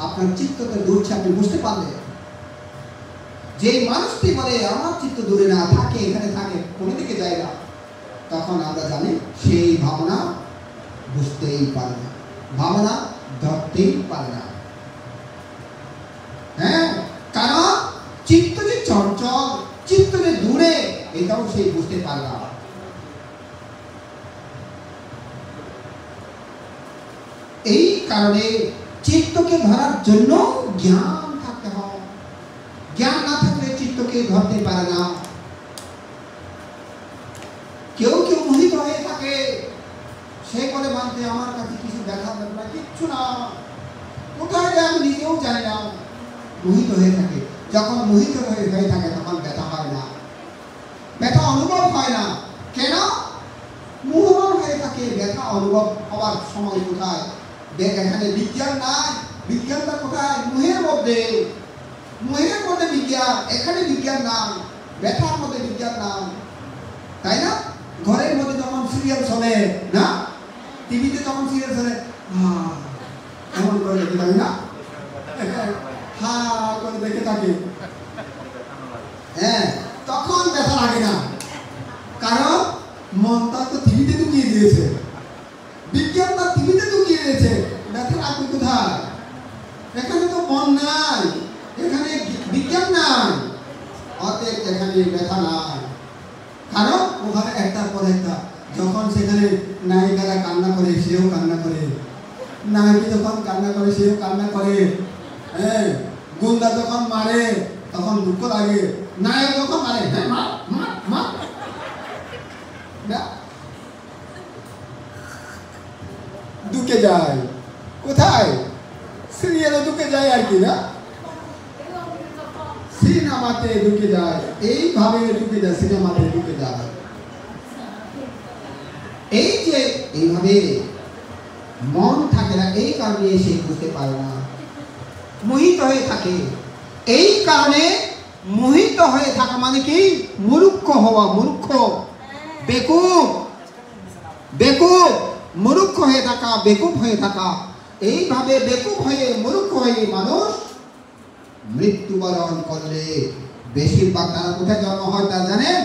আপনার চিত্তকে দূরছে আপনি বুঝতে পারলেন। যে মানুষটি বলে আমার চিত্ত দূরে না থাকে, এখানে থাকে, কোনো দিকে যায় না, তখন আমরা জানি সেই ভাবনা বুঝতেই পারে না, ভাবনা ধরতেই পারে না। হ্যাঁ, কারণ চিত্ত যে চঞ্চল, চিত্ত যে দূরে, এটাও সেই বুঝতে পারে না। এই কারণে চিত্তকে ধরার জন্য জ্ঞান থাকতে হয়। জ্ঞান না থাকলে চিত্তকে ধরতে পারে না। কেউ কেউ মোহিত হয়ে থাকে, সে বলে মানতে আমার কাছে কিছু দেখা যাবে না, কিচ্ছু না, কোথায় যায় আমি নিজেও জানি না। মোহিত হয়ে থাকে। যখন মোহিত হয়ে থাকে তখন ব্যথা হয় না, ব্যথা অনুভব হয় না। কেন? মোহন হয়ে থাকে। ব্যথা অনুভব হওয়ার সময় কোথায়? এখানে বিজ্ঞান নাই, বিজ্ঞানটা কোথায়? মোহের মধ্যে। মোহের মধ্যে বিজ্ঞান, এখানে বিজ্ঞান নাই, ব্যথার মধ্যে বিজ্ঞান নাই, তাই না? ঘরের মধ্যে যখন সিরিয়াল চলে না, টিভিতে যখন সিরিয়াল চলে, এমন করে দেখে থাকি না, করে দেখে থাকি, হ্যাঁ, তখন ব্যথা লাগে না। কারণ মনটা তো টিভিতে ঢুকিয়ে দিয়েছে, বিজ্ঞানটা টিভিতে ঢুকিয়ে দিয়েছে, ব্যথা লাগবে কোথায়? এখানে তো মন নাই, এখানে বিজ্ঞান নাই, অতএব এখানে ব্যথা নাই। কারণ ওখানে একটার পর একটা, যখন সেখানে নায়িকারা কান্না করে সেও কান্না করে, নায়িকা যখন কান্না করে সেও কান্না করে, হ্যাঁ, গুন্ডা যখন মারে তখন দুঃখ লাগে, নায়ক যখন মারে হ্যাঁ মা মা মা, ঢুকে যায় কোথায়? সিরিয়ালে ঢুকে যায় আর কি, না সিনেমাতে ঢুকে যায়, এইভাবে ঢুকে যায়, সিনেমাতে ঢুকে যায়। এই যে এইভাবে মন থাকে না, এই কারণে সে বুঝতে পারে না, মোহিত হয়ে থাকে। এই কারণে মোহিত হয়ে থাকা মানে কি? মূর্খ হওয়া, মূর্খ, বেকুব, বেকুব, মূর্খ হয়ে থাকা, বেকুব হয়ে থাকা। এইভাবে বেকুব হয়ে মূর্খ হয়ে মানুষ মৃত্যুবরণ করলে বেশিরভাগ তারা কোথায় জন্ম হয় তা জানেন?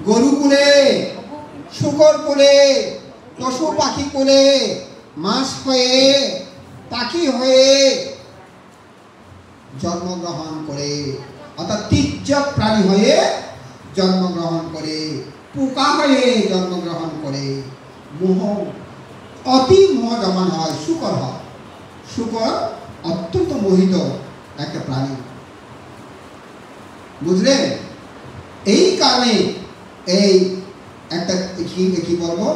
গরু কুলে, শুকর কুলে, পশু পাখি কুলে, মাছ হয়ে, পাখি হয়ে জন্মগ্রহণ করে, অর্থাৎ তির্যক প্রাণী হয়ে জন্মগ্রহণ করে, পোকা হয়ে জন্মগ্রহণ করে। মোহ, অতি মোহ যখন হয়, শুকর হয়। শুকর অত্যন্ত মোহিত একটা প্রাণী, বুঝলেন? এই কারণে এই একটা কি বলবো,